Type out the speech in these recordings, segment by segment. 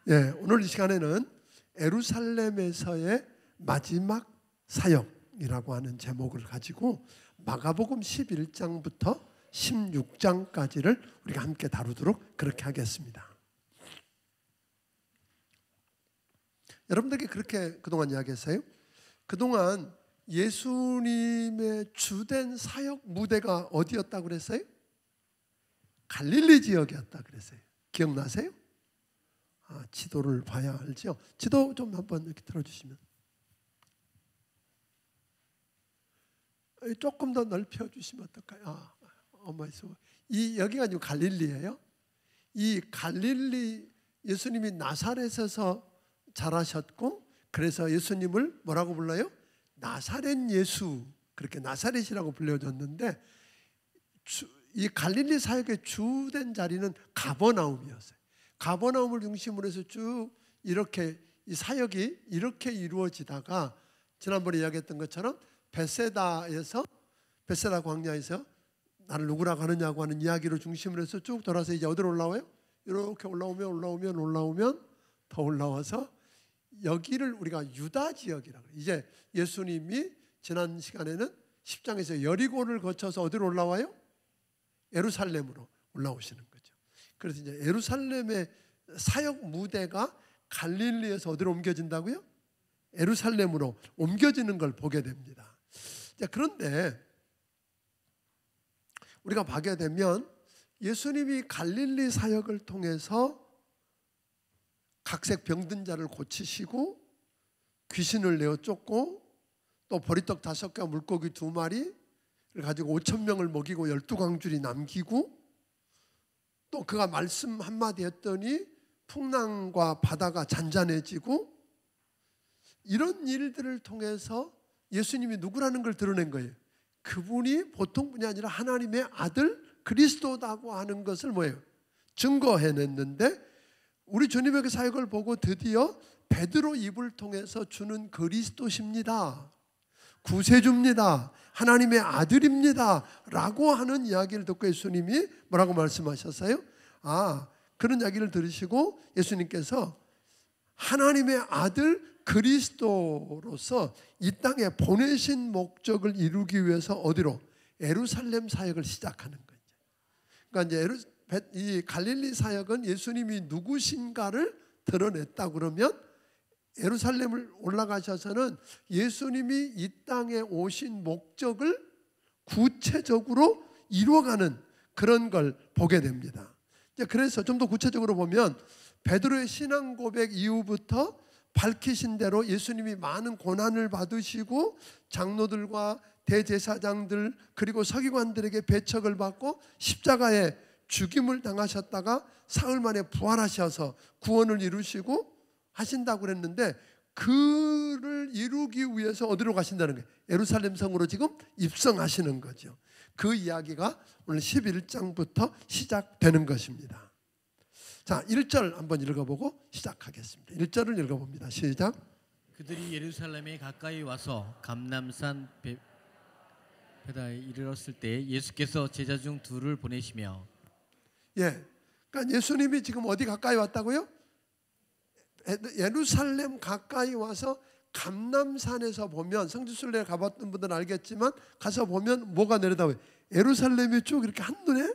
예, 오늘 이 시간에는 예루살렘에서의 마지막 사역이라고 하는 제목을 가지고 마가복음 11장부터 16장까지를 우리가 함께 다루도록 그렇게 하겠습니다. 여러분들께 그렇게 그동안 이야기했어요? 그동안 예수님의 주된 사역 무대가 어디였다고 그랬어요? 갈릴리 지역이었다 그랬어요. 기억나세요? 지도를 봐야 알죠? 지도 좀 한번 이렇게 들어주시면, 조금 더 넓혀주시면 어떨까요? 엄마 있어. 여기가 지금 갈릴리예요. 이 갈릴리, 예수님이 나사렛에서 자라셨고, 그래서 예수님을 뭐라고 불러요? 나사렛 예수, 그렇게 나사렛이라고 불려졌는데, 이 갈릴리 사역의 주된 자리는 가버나움이었어요. 가버나움을 중심으로 해서 쭉 이렇게 이 사역이 이렇게 이루어지다가, 지난번에 이야기했던 것처럼 베세다 광야에서 나를 누구라고 하느냐고 하는 이야기를 중심으로 해서 쭉 돌아서 이제 어디로 올라와요? 이렇게 올라오면 더 올라와서 여기를 우리가 유다 지역이라고 해요. 이제 예수님이 지난 시간에는 10장에서 여리고를 거쳐서 어디로 올라와요? 예루살렘으로 올라오시는 거죠. 그래서 이제 예루살렘의 사역 무대가 갈릴리에서 어디로 옮겨진다고요? 예루살렘으로 옮겨지는 걸 보게 됩니다. 그런데 우리가 보게 되면 예수님이 갈릴리 사역을 통해서 각색 병든 자를 고치시고, 귀신을 내어 쫓고, 또 보리떡 5개와 물고기 2마리를 가지고 5,000명을 먹이고 12광줄이 남기고, 또 그가 말씀 한마디 했더니 풍랑과 바다가 잔잔해지고, 이런 일들을 통해서 예수님이 누구라는 걸 드러낸 거예요. 그분이 보통 분이 아니라 하나님의 아들 그리스도다고 하는 것을 뭐예요? 증거해냈는데, 우리 주님의 그 사역을 보고 드디어 베드로 입을 통해서 주는 그리스도십니다, 구세주입니다, 하나님의 아들입니다 라고 하는 이야기를 듣고 예수님이 뭐라고 말씀하셨어요? 그런 이야기를 들으시고 예수님께서 하나님의 아들 그리스도로서 이 땅에 보내신 목적을 이루기 위해서 어디로? 예루살렘 사역을 시작하는 거죠. 그러니까 이제 이 갈릴리 사역은 예수님이 누구신가를 드러냈다 그러면, 예루살렘을 올라가셔서는 예수님이 이 땅에 오신 목적을 구체적으로 이루어가는 그런 걸 보게 됩니다. 그래서 좀 더 구체적으로 보면, 베드로의 신앙 고백 이후부터 밝히신 대로 예수님이 많은 고난을 받으시고 장로들과 대제사장들 그리고 서기관들에게 배척을 받고 십자가에 죽임을 당하셨다가 사흘 만에 부활하셔서 구원을 이루시고 하신다고 그랬는데, 그를 이루기 위해서 어디로 가신다는 거예요? 예루살렘 성으로 지금 입성하시는 거죠. 그 이야기가 오늘 11장부터 시작되는 것입니다. 자, 1절 한번 읽어보고 시작하겠습니다. 1절을 읽어봅니다. 시작. 그들이 예루살렘에 가까이 와서 감람산 베다에 이르렀을 때 예수께서 제자 중 2를 보내시며, 그러니까 예수님이 지금 어디 가까이 왔다고요? 예루살렘 가까이 와서 감람산에서 보면, 성지순례 가봤던 분들은 알겠지만 가서 보면 뭐가 내려다보여요? 예루살렘이 쭉 이렇게 한눈에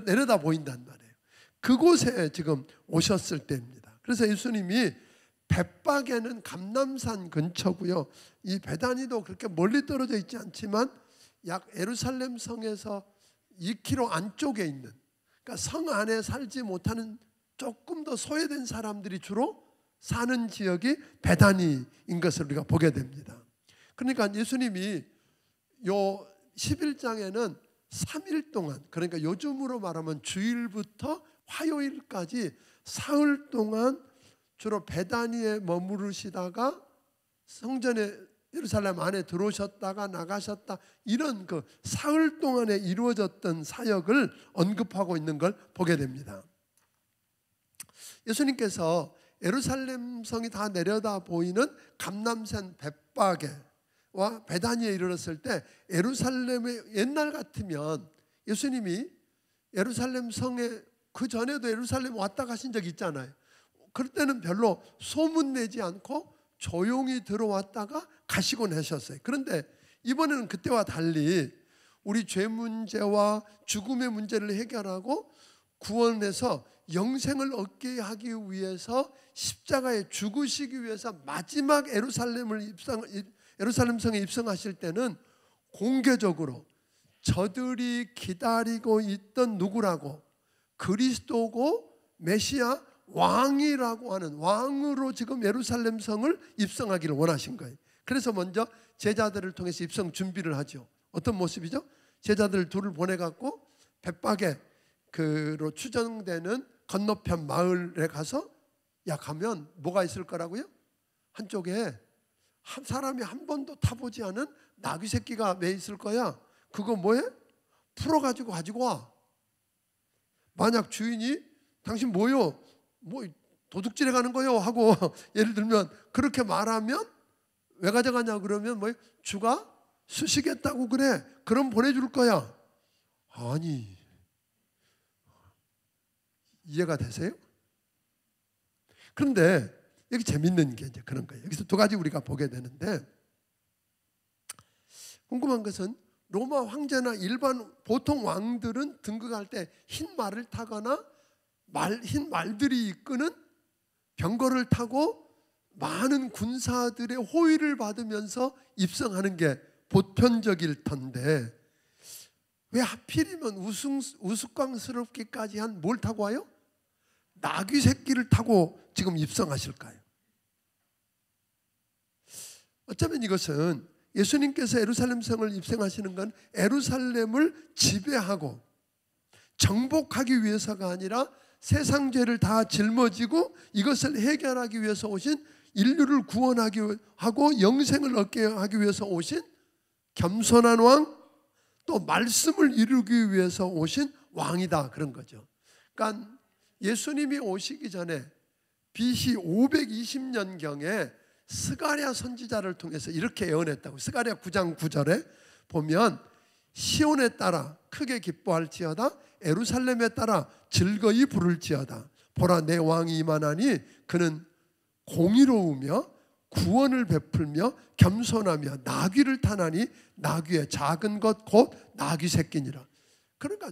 내려다 보인단 말이에요. 그곳에 지금 오셨을 때입니다. 그래서 예수님이 벳박에는 감람산 근처고요. 이 베다니도 그렇게 멀리 떨어져 있지 않지만 약 예루살렘 성에서 2km 안쪽에 있는, 그러니까 성 안에 살지 못하는 조금 더 소외된 사람들이 주로 사는 지역이 베다니인 것을 우리가 보게 됩니다. 그러니까 예수님이 요 11장에는 3일 동안, 그러니까 요즘으로 말하면 주일부터 화요일까지 사흘 동안 주로 베다니에 머무르시다가 성전에 예루살렘 안에 들어오셨다가 나가셨다, 이런 그 사흘 동안에 이루어졌던 사역을 언급하고 있는 걸 보게 됩니다. 예수님께서 예루살렘 성이 다 내려다 보이는 감람산 벳박에와 베다니에 이르렀을 때, 예루살렘의 옛날 같으면 예수님이 예루살렘 성에 그 전에도 예루살렘 왔다 가신 적이 있잖아요. 그럴 때는 별로 소문내지 않고 조용히 들어왔다가 가시곤 하셨어요. 그런데 이번에는 그때와 달리 우리 죄 문제와 죽음의 문제를 해결하고 구원해서 영생을 얻게 하기 위해서 십자가에 죽으시기 위해서 마지막 예루살렘 성에 입성하실 때는 공개적으로 저들이 기다리고 있던 누구라고, 그리스도고 메시아 왕이라고 하는 왕으로 지금 예루살렘 성을 입성하기를 원하신 거예요. 그래서 먼저 제자들을 통해서 입성 준비를 하죠. 어떤 모습이죠? 제자들 둘을 보내갖고 벳박에로 추정되는 건너편 마을에 가서 가면 뭐가 있을 거라고요? 한쪽에 사람이 한 번도 타보지 않은 나귀 새끼가 매 있을 거야. 그거 뭐해? 풀어가지고 가지고 와. 만약 주인이 당신 뭐요? 뭐 도둑질해 가는 거요? 하고 예를 들면 그렇게 말하면 왜 가져가냐 그러면 뭐 주가 쓰시겠다고 그래. 그럼 보내줄 거야. 아니, 이해가 되세요? 그런데 여기 재밌는 게 이제 그런 거예요. 여기서 두 가지 우리가 보게 되는데, 궁금한 것은 로마 황제나 일반 보통 왕들은 등극할 때 흰 말을 타거나 흰 말들이 이끄는 병거를 타고 많은 군사들의 호위를 받으면서 입성하는 게 보편적일 텐데 왜 하필이면 우스꽝스럽게까지 한 뭘 타고 와요? 나귀 새끼를 타고 지금 입성하실까요? 어쩌면 이것은 예수님께서 예루살렘 성을 입성하시는 건 예루살렘을 지배하고 정복하기 위해서가 아니라 세상 죄를 다 짊어지고 이것을 해결하기 위해서 오신, 인류를 구원하기 하고 영생을 얻게 하기 위해서 오신 겸손한 왕, 또 말씀을 이루기 위해서 오신 왕이다, 그런 거죠. 그러니까 예수님이 오시기 전에 BC 520년경에 스가랴 선지자를 통해서 이렇게 예언했다고. 스가랴 9장 9절에 보면 시온에 따라 크게 기뻐할지어다, 예루살렘에 따라 즐거이 부를지어다. 보라, 내 왕이 임하나니 그는 공의로우며 구원을 베풀며 겸손하며 나귀를 타나니 나귀의 작은 것 곧 나귀 새끼니라. 그러니까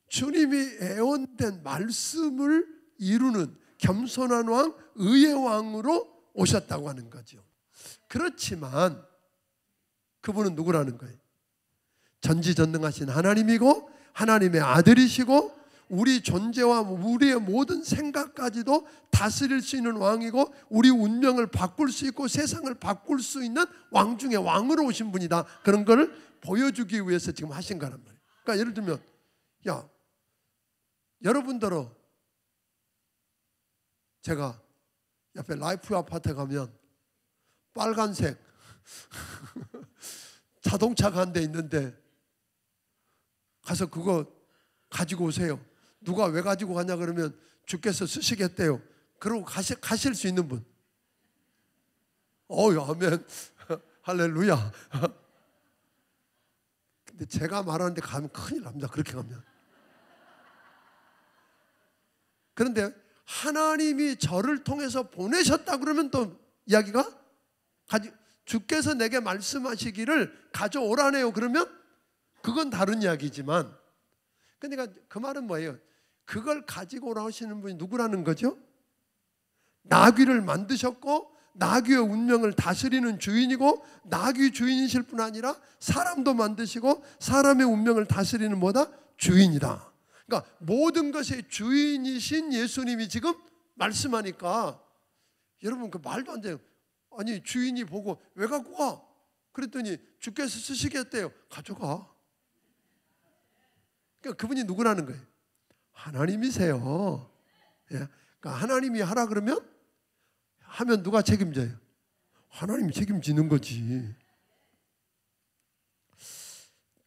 주님이 예언된 말씀을 이루는 겸손한 왕, 의의 왕으로 오셨다고 하는 거죠. 그렇지만 그분은 누구라는 거예요? 전지전능하신 하나님이고 하나님의 아들이시고 우리 존재와 우리의 모든 생각까지도 다스릴 수 있는 왕이고 우리 운명을 바꿀 수 있고 세상을 바꿀 수 있는 왕 중에 왕으로 오신 분이다. 그런 걸 보여주기 위해서 지금 하신 거란 말이에요. 그러니까 예를 들면 여러분들은 제가 옆에 라이프 아파트 가면 빨간색 자동차가 한 대 있는데 가서 그거 가지고 오세요. 누가 왜 가지고 가냐 그러면 주께서 쓰시겠대요. 그러고 가실 수 있는 분. 아멘. 할렐루야. 근데 제가 말하는데 가면 큰일 납니다. 그렇게 가면. 그런데 하나님이 저를 통해서 보내셨다 그러면 또 이야기가 주께서 내게 말씀하시기를 가져오라네요. 그러면 그건 다른 이야기지만, 그러니까 그 말은 뭐예요? 그걸 가지고 오라시는 분이 누구라는 거죠? 나귀를 만드셨고 나귀의 운명을 다스리는 주인이고 나귀 주인이실 뿐 아니라 사람도 만드시고 사람의 운명을 다스리는 뭐다? 주인이다. 그러니까 모든 것의 주인이신 예수님이 지금 말씀하니까 여러분 그 말도 안 돼요. 아니 주인이 보고 왜 갖고 가? 그랬더니 주께서 쓰시겠대요. 가져가. 그러니까 그분이 누구라는 거예요? 하나님이세요. 그러니까 하나님이 하라 그러면 하면 누가 책임져요? 하나님이 책임지는 거지.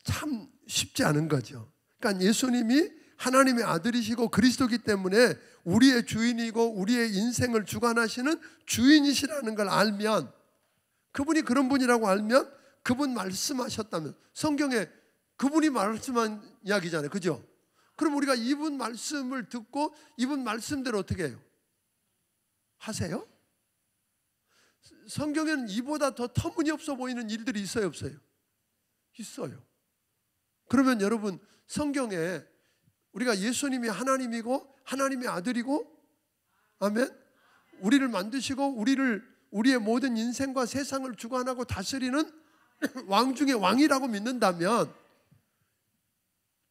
참 쉽지 않은 거죠. 그러니까 예수님이 하나님의 아들이시고 그리스도이기 때문에 우리의 주인이고 우리의 인생을 주관하시는 주인이시라는 걸 알면, 그분이 그런 분이라고 알면, 그분 말씀하셨다면, 성경에 그분이 말씀한 이야기잖아요. 그죠? 그럼 우리가 이분 말씀을 듣고 이분 말씀대로 어떻게 해요? 하세요? 성경에는 이보다 더 터무니없어 보이는 일들이 있어요, 없어요? 있어요. 그러면 여러분, 성경에 우리가 예수님이 하나님이고 하나님의 아들이고, 아멘, 우리를 만드시고 우리의 모든 인생과 세상을 주관하고 다스리는 왕 중의 왕이라고 믿는다면,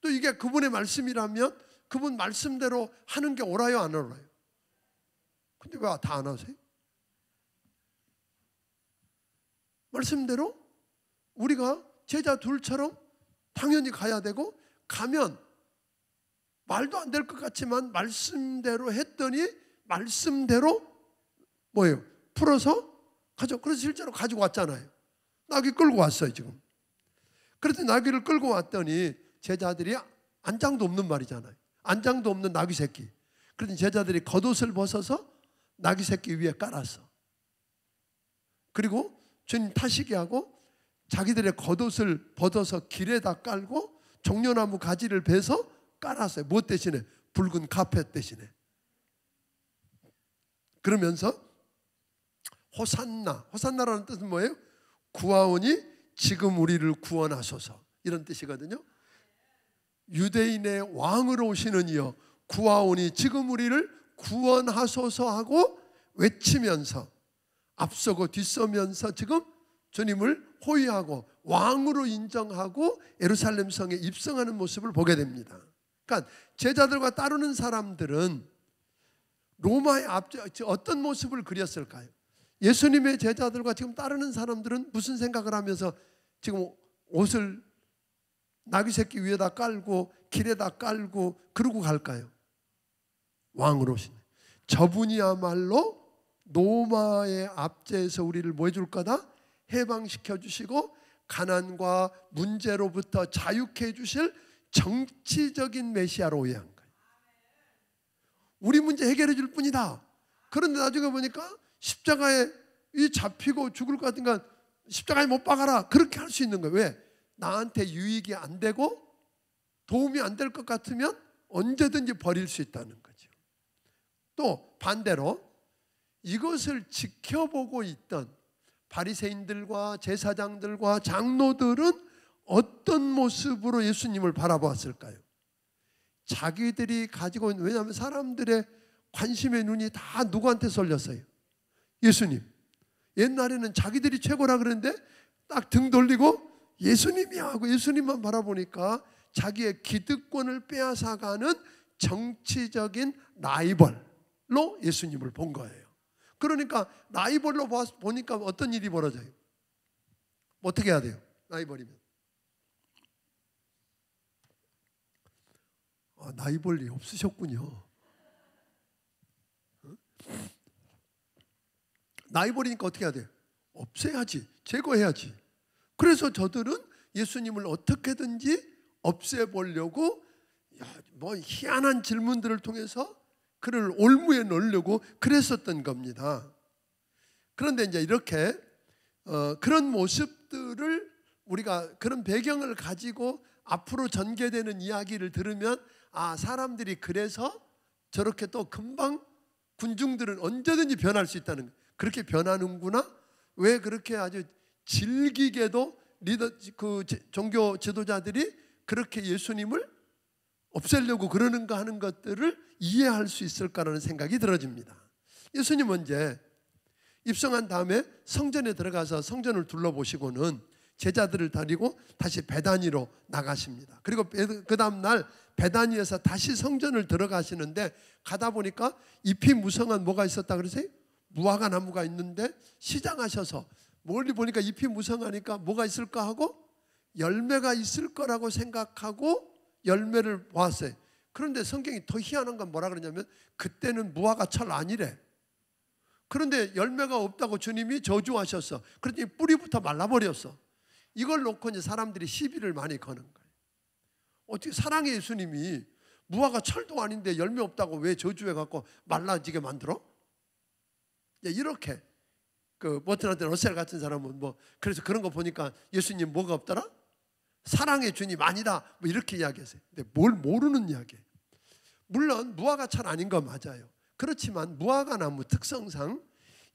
또 이게 그분의 말씀이라면 그분 말씀대로 하는 게 옳아요, 안 옳아요? 근데 왜 다 안 하세요? 말씀대로 우리가 제자 둘처럼 당연히 가야 되고, 가면 말도 안 될 것 같지만 말씀대로 했더니 말씀대로 뭐예요? 풀어서 가져. 그래서 실제로 가지고 왔잖아요. 나귀 끌고 왔어요 지금. 그래서 나귀를 끌고 왔더니 제자들이, 안장도 없는 말이잖아요. 안장도 없는 나귀 새끼. 그래서 제자들이 겉옷을 벗어서 나귀 새끼 위에 깔았어. 그리고 주님 타시게 하고 자기들의 겉옷을 벗어서 길에다 깔고 종려나무 가지를 베서 깔았어요. 무엇 대신에? 붉은 카펫 대신에. 그러면서 호산나라는 뜻은 뭐예요? 구하오니 지금 우리를 구원하소서, 이런 뜻이거든요. 유대인의 왕으로 오시는 이여 구하오니 지금 우리를 구원하소서 하고 외치면서 앞서고 뒤서면서 지금 주님을 호위하고 왕으로 인정하고 예루살렘 성에 입성하는 모습을 보게 됩니다. 그러니까 제자들과 따르는 사람들은 로마의 어떤 모습을 그렸을까요? 예수님의 제자들과 지금 따르는 사람들은 무슨 생각을 하면서 지금 옷을 나귀 새끼 위에다 깔고 길에다 깔고 그러고 갈까요? 왕으로 오시네. 저분이야말로 로마의 압제에서 우리를 뭐 해줄 거다? 해방시켜 주시고 가난과 문제로부터 자유케 해주실 정치적인 메시아로 오해한 거예요. 우리 문제 해결해 줄 뿐이다. 그런데 나중에 보니까 십자가에 잡히고 죽을 것 같으니까 십자가에 못 박아라, 그렇게 할 수 있는 거예요. 왜? 나한테 유익이 안 되고 도움이 안 될 것 같으면 언제든지 버릴 수 있다는 거죠. 또 반대로 이것을 지켜보고 있던 바리새인들과 제사장들과 장로들은 어떤 모습으로 예수님을 바라보았을까요? 자기들이 가지고 있는, 왜냐하면 사람들의 관심의 눈이 다 누구한테 쏠렸어요? 예수님. 옛날에는 자기들이 최고라 그러는데 딱 등 돌리고 예수님이야 하고 예수님만 바라보니까 자기의 기득권을 빼앗아가는 정치적인 라이벌로 예수님을 본 거예요. 그러니까 라이벌로 보니까 어떤 일이 벌어져요? 어떻게 해야 돼요? 라이벌이면. 라이벌이 없으셨군요. 라이벌이니까 어떻게 해야 돼요? 없애야지, 제거해야지. 그래서 저들은 예수님을 어떻게든지 없애보려고 뭐 희한한 질문들을 통해서 그를 올무에 넣으려고 그랬었던 겁니다. 그런데 이제 이렇게 그런 모습들을 우리가, 그런 배경을 가지고 앞으로 전개되는 이야기를 들으면, 사람들이 그래서 저렇게 또 금방 군중들은 언제든지 변할 수 있다는 거예요. 그렇게 변하는구나. 왜 그렇게 아주 질기게도 종교 지도자들이 그렇게 예수님을 없애려고 그러는가 하는 것들을 이해할 수 있을까라는 생각이 들어집니다. 예수님은 이제 입성한 다음에 성전에 들어가서 성전을 둘러보시고는 제자들을 데리고 다시 베다니로 나가십니다. 그리고 그 다음 날 베다니에서 다시 성전을 들어가시는데, 가다 보니까 잎이 무성한 뭐가 있었다 그러세요? 무화과 나무가 있는데 시장하셔서 멀리 보니까 잎이 무성하니까 뭐가 있을까 하고 열매가 있을 거라고 생각하고 열매를 보았어요. 그런데 성경이 더 희한한 건 뭐라 그러냐면, 그때는 무화과 철 아니래. 그런데 열매가 없다고 주님이 저주하셨어. 그랬더니 뿌리부터 말라버렸어. 이걸 놓고 이제 사람들이 시비를 많이 거는 거예요. 어떻게 사랑의 예수님이 무화과 철도 아닌데 열매 없다고 왜 저주해갖고 말라지게 만들어? 이렇게 버트나드 러셀 같은 사람은 그래서 그런 거 보니까 예수님 뭐가 없더라? 사랑의 주님 아니다, 이렇게 이야기했어요. 근데 뭘 모르는 이야기예요. 물론 무화과 철 아닌 건 맞아요. 그렇지만 무화과 나무 특성상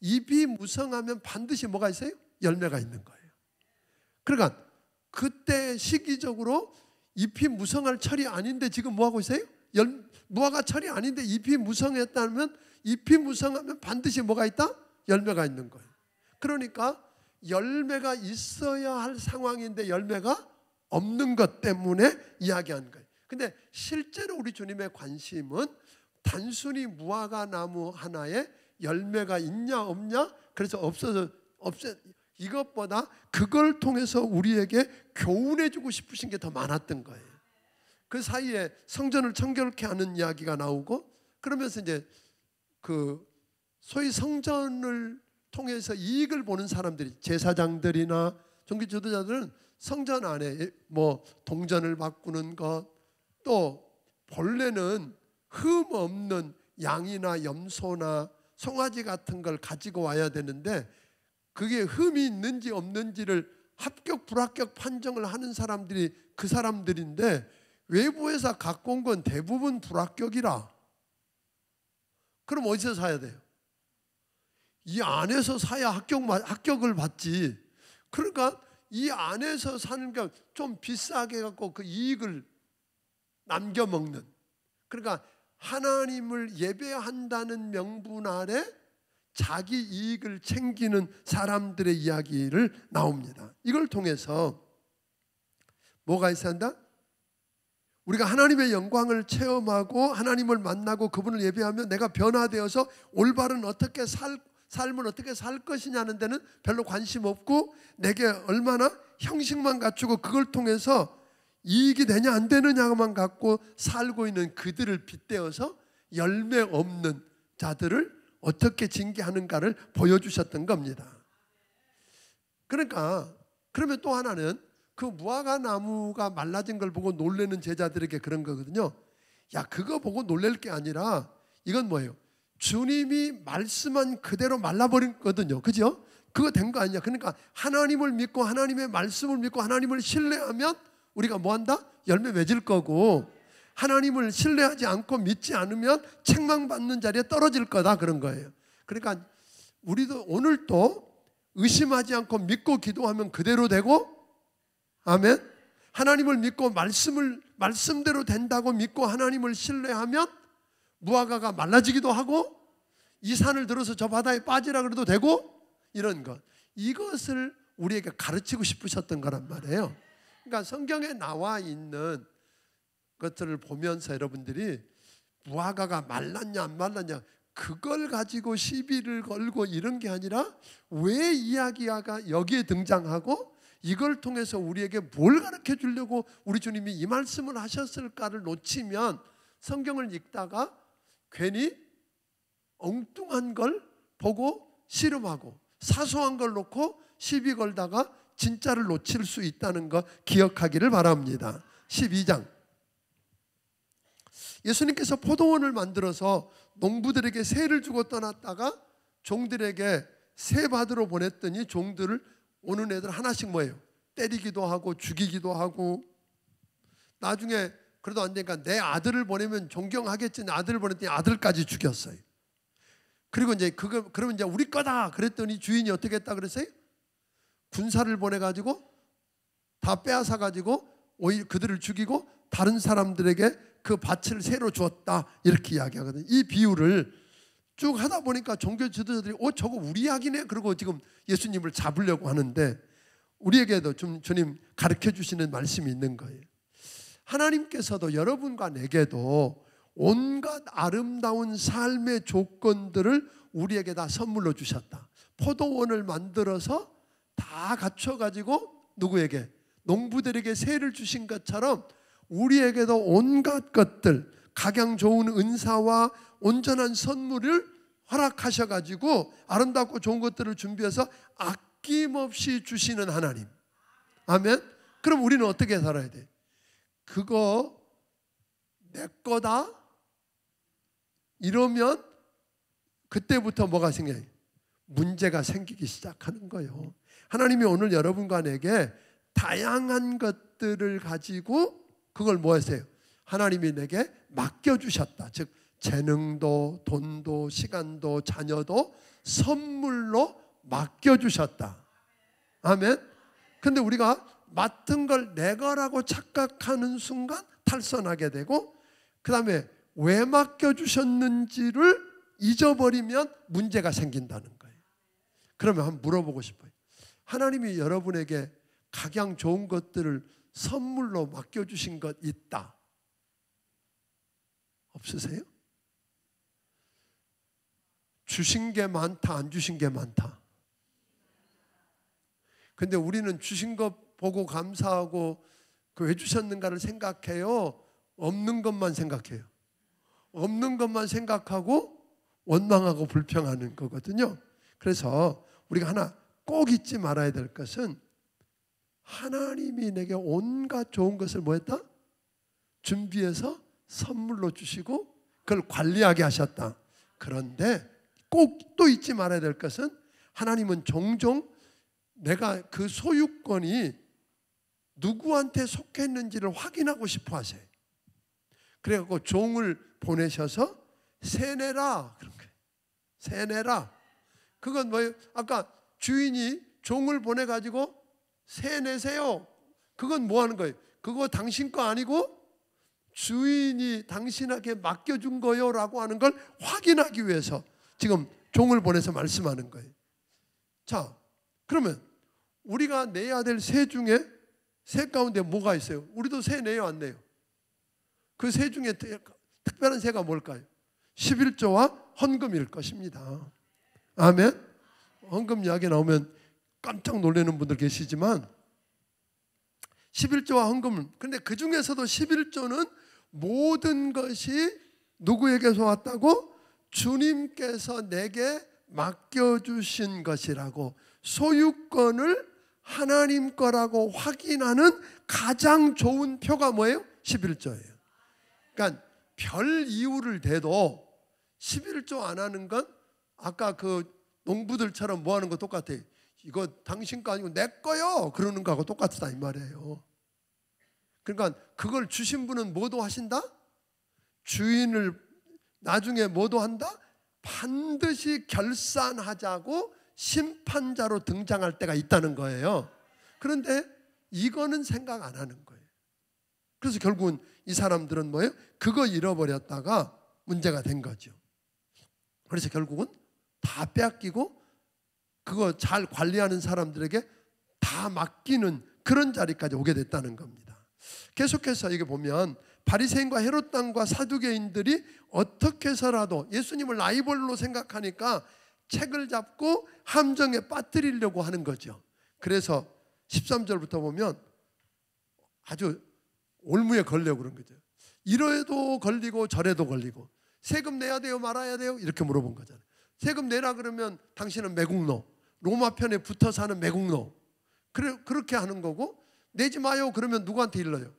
잎이 무성하면 반드시 뭐가 있어요? 열매가 있는 거예요. 그러니까 그때 시기적으로 잎이 무성할 철이 아닌데 지금 뭐하고 있어요? 무화과 철이 아닌데 잎이 무성했다면, 잎이 무성하면 반드시 뭐가 있다? 열매가 있는 거예요. 그러니까 열매가 있어야 할 상황인데 열매가 없는 것 때문에 이야기하는 거예요. 근데 실제로 우리 주님의 관심은 단순히 무화과 나무 하나에 열매가 있냐 없냐, 그래서 없어 이것보다 그걸 통해서 우리에게 교훈해 주고 싶으신 게 더 많았던 거예요. 그 사이에 성전을 청결케 하는 이야기가 나오고, 그러면서 이제 그 소위 성전을 통해서 이익을 보는 사람들이, 제사장들이나 종교 지도자들은 성전 안에 뭐 동전을 바꾸는 것, 또 본래는 흠 없는 양이나 염소나 송아지 같은 걸 가지고 와야 되는데 그게 흠이 있는지 없는지를 합격 불합격 판정을 하는 사람들이 그 사람들인데, 외부에서 갖고 온 건 대부분 불합격이라. 그럼 어디서 사야 돼요? 이 안에서 사야 합격을 받지. 그러니까 이 안에서 사는 게 좀 비싸게 갖고 그 이익을 남겨 먹는, 그러니까 하나님을 예배한다는 명분 아래 자기 이익을 챙기는 사람들의 이야기를 나옵니다. 이걸 통해서 뭐가 있어야 한다? 우리가 하나님의 영광을 체험하고 하나님을 만나고 그분을 예배하면 내가 변화되어서 올바른 삶을 어떻게 살 것이냐는 데는 별로 관심 없고, 내게 얼마나 형식만 갖추고 그걸 통해서 이익이 되냐 안 되느냐만 갖고 살고 있는 그들을 빗대어서 열매 없는 자들을 어떻게 징계하는가를 보여주셨던 겁니다. 그러니까 그러면 또 하나는 그 무화과 나무가 말라진 걸 보고 놀래는 제자들에게 그런 거거든요. 야, 그거 보고 놀랄 게 아니라 이건 뭐예요? 주님이 말씀한 그대로 말라버렸거든요. 그죠? 그거 된 거 아니냐. 그러니까 하나님을 믿고 하나님의 말씀을 믿고 하나님을 신뢰하면 우리가 뭐한다? 열매 맺을 거고, 하나님을 신뢰하지 않고 믿지 않으면 책망받는 자리에 떨어질 거다, 그런 거예요. 그러니까 우리도 오늘도 의심하지 않고 믿고 기도하면 그대로 되고, 아멘. 하나님을 믿고 말씀대로 된다고 믿고 하나님을 신뢰하면 무화과가 말라지기도 하고, 이 산을 들어서 저 바다에 빠지라 그래도 되고, 이런 것, 이것을 우리에게 가르치고 싶으셨던 거란 말이에요. 그러니까 성경에 나와 있는 것들을 보면서 여러분들이 무화과가 말랐냐 안 말랐냐 그걸 가지고 시비를 걸고 이런 게 아니라, 왜 이야기가 여기에 등장하고 이걸 통해서 우리에게 뭘 가르쳐 주려고 우리 주님이 이 말씀을 하셨을까를 놓치면 성경을 읽다가 괜히 엉뚱한 걸 보고 씨름하고 사소한 걸 놓고 시비 걸다가 진짜를 놓칠 수 있다는 거 기억하기를 바랍니다. 12장, 예수님께서 포도원을 만들어서 농부들에게 세를 주고 떠났다가 종들에게 세 받으러 보냈더니 종들을 오는 애들 하나씩 뭐예요? 때리기도 하고 죽이기도 하고, 나중에 그래도 안 되니까 내 아들을 보내면 존경하겠지, 내 아들을 보냈더니 아들까지 죽였어요. 그리고 이제 그러면 이제 우리 거다 그랬더니 주인이 어떻게 했다 그랬어요? 군사를 보내가지고 다 빼앗아가지고 오히려 그들을 죽이고 다른 사람들에게 그 밭을 새로 주었다, 이렇게 이야기하거든요. 이 비유를 쭉 하다 보니까 종교 지도자들이 저거 우리 이야기네 그러고 지금 예수님을 잡으려고 하는데, 우리에게도 좀 주님 가르쳐 주시는 말씀이 있는 거예요. 하나님께서도 여러분과 내게도 온갖 아름다운 삶의 조건들을 우리에게 다 선물로 주셨다. 포도원을 만들어서 다 갖춰가지고 누구에게? 농부들에게 세를 주신 것처럼 우리에게도 온갖 것들, 각양 좋은 은사와 온전한 선물을 허락하셔가지고 아름답고 좋은 것들을 준비해서 아낌없이 주시는 하나님. 아멘. 그럼 우리는 어떻게 살아야 돼? 그거 내 거다 이러면 그때부터 뭐가 생겨요? 문제가 생기기 시작하는 거예요. 하나님이 오늘 여러분과 내게 다양한 것들을 가지고 그걸 뭐 하세요? 하나님이 내게 맡겨주셨다. 즉 재능도 돈도 시간도 자녀도 선물로 맡겨주셨다. 아멘. 근데 우리가 맡은 걸 내 거라고 착각하는 순간 탈선하게 되고, 그 다음에 왜 맡겨주셨는지를 잊어버리면 문제가 생긴다는 거예요. 그러면 한번 물어보고 싶어요. 하나님이 여러분에게 각양 좋은 것들을 선물로 맡겨주신 것 있다? 없으세요? 주신 게 많다, 안 주신 게 많다? 근데 우리는 주신 것 보고 감사하고 왜 주셨는가를 생각해요? 없는 것만 생각해요. 없는 것만 생각하고 원망하고 불평하는 거거든요. 그래서 우리가 하나 꼭 잊지 말아야 될 것은, 하나님이 내게 온갖 좋은 것을 뭐 했다? 준비해서 선물로 주시고 그걸 관리하게 하셨다. 그런데 꼭 또 잊지 말아야 될 것은, 하나님은 종종 내가 그 소유권이 누구한테 속했는지를 확인하고 싶어 하세요. 그래갖고 종을 보내셔서 세내라. 그런 거예요. 세내라. 그건 뭐예요? 아까 주인이 종을 보내가지고 세내세요. 그건 뭐 하는 거예요? 그거 당신 거 아니고 주인이 당신에게 맡겨준 거요 라고 하는 걸 확인하기 위해서 지금 종을 보내서 말씀하는 거예요. 자, 그러면 우리가 내야 될 세 중에, 세 가운데 뭐가 있어요? 우리도 세 내요, 안 내요? 그 세 중에 특별한 세가 뭘까요? 11조와 헌금일 것입니다. 아멘. 헌금 이야기 나오면 깜짝 놀라는 분들 계시지만 11조와 헌금은, 근데 그 중에서도 11조는 모든 것이 누구에게서 왔다고? 주님께서 내게 맡겨주신 것이라고, 소유권을 하나님 거라고 확인하는 가장 좋은 표가 뭐예요? 11조예요. 그러니까 별 이유를 대도 11조 안 하는 건 아까 그 농부들처럼 뭐 하는 거 똑같아요. 이거 당신 거 아니고 내 거요 그러는 거하고 똑같다 이 말이에요. 그러니까 그걸 주신 분은 뭐도 하신다? 주인을 나중에 뭐도 한다? 반드시 결산하자고 심판자로 등장할 때가 있다는 거예요. 그런데 이거는 생각 안 하는 거예요. 그래서 결국은 이 사람들은 뭐예요? 그거 잃어버렸다가 문제가 된 거죠. 그래서 결국은 다 빼앗기고 그거 잘 관리하는 사람들에게 다 맡기는 그런 자리까지 오게 됐다는 겁니다. 계속해서 이게 보면 바리새인과 헤롯 당과 사두개인들이 어떻게 해서라도 예수님을 라이벌로 생각하니까 책을 잡고 함정에 빠뜨리려고 하는 거죠. 그래서 13절부터 보면 아주 올무에 걸려고 그런 거죠. 이래도 걸리고 저래도 걸리고, 세금 내야 돼요 말아야 돼요 이렇게 물어본 거잖아요. 세금 내라 그러면 당신은 매국노, 로마 편에 붙어 사는 매국노, 그렇게 하는 거고, 내지 마요 그러면 누구한테 일러요?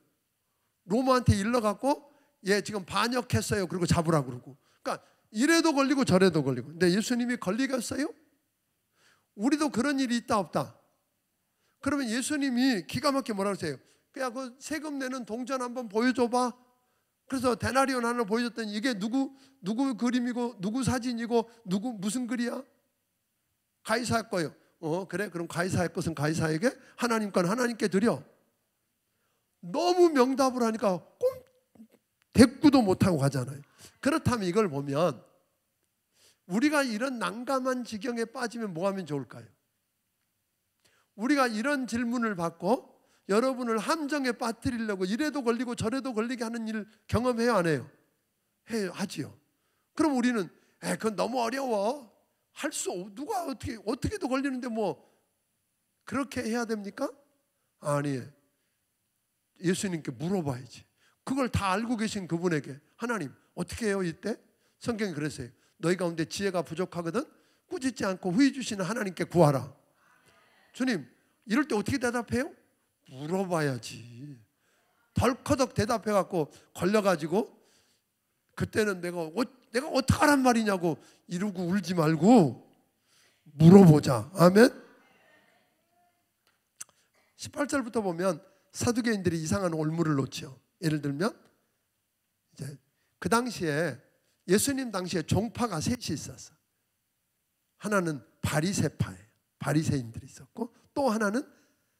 로마한테 일러갖고 얘 지금 반역했어요 그리고 잡으라고 그러고. 그러니까 이래도 걸리고 저래도 걸리고. 근데 예수님이 걸리겠어요? 우리도 그런 일이 있다 없다? 그러면 예수님이 기가 막히게 뭐라고 하세요? 그냥 그 세금 내는 동전 한번 보여줘봐. 그래서 데나리온 하나 보여줬더니 이게 누구 그림이고 누구 사진이고 누구 무슨 글이야? 가이사의 거예요. 그래 그럼 가이사의 것은 가이사에게, 하나님 건 하나님께 드려. 너무 명답을 하니까 대꾸도 못하고 가잖아요. 그렇다면 이걸 보면 우리가 이런 난감한 지경에 빠지면 뭐 하면 좋을까요? 우리가 이런 질문을 받고 여러분을 함정에 빠뜨리려고 이래도 걸리고 저래도 걸리게 하는 일 경험해요 안 해요? 해요, 하지요. 그럼 우리는 그건 너무 어려워, 할 수 누가 어떻게도 걸리는데 뭐 그렇게 해야 됩니까? 아니에요. 예수님께 물어봐야지. 그걸 다 알고 계신 그분에게 하나님 어떻게 해요 이때? 성경이 그랬어요. 너희 가운데 지혜가 부족하거든 꾸짖지 않고 후히 주시는 하나님께 구하라. 주님 이럴 때 어떻게 대답해요? 물어봐야지. 덜커덕 대답해갖고 걸려가지고 그때는 내가 어떡하란 말이냐고 이러고 울지 말고 물어보자. 아멘. 18절부터 보면 사두개인들이 이상한 올무를 놓죠. 예를 들면 이제 그 당시에 예수님 당시에 종파가 셋이 있었어. 하나는 바리새파예요. 바리새인들이 있었고, 또 하나는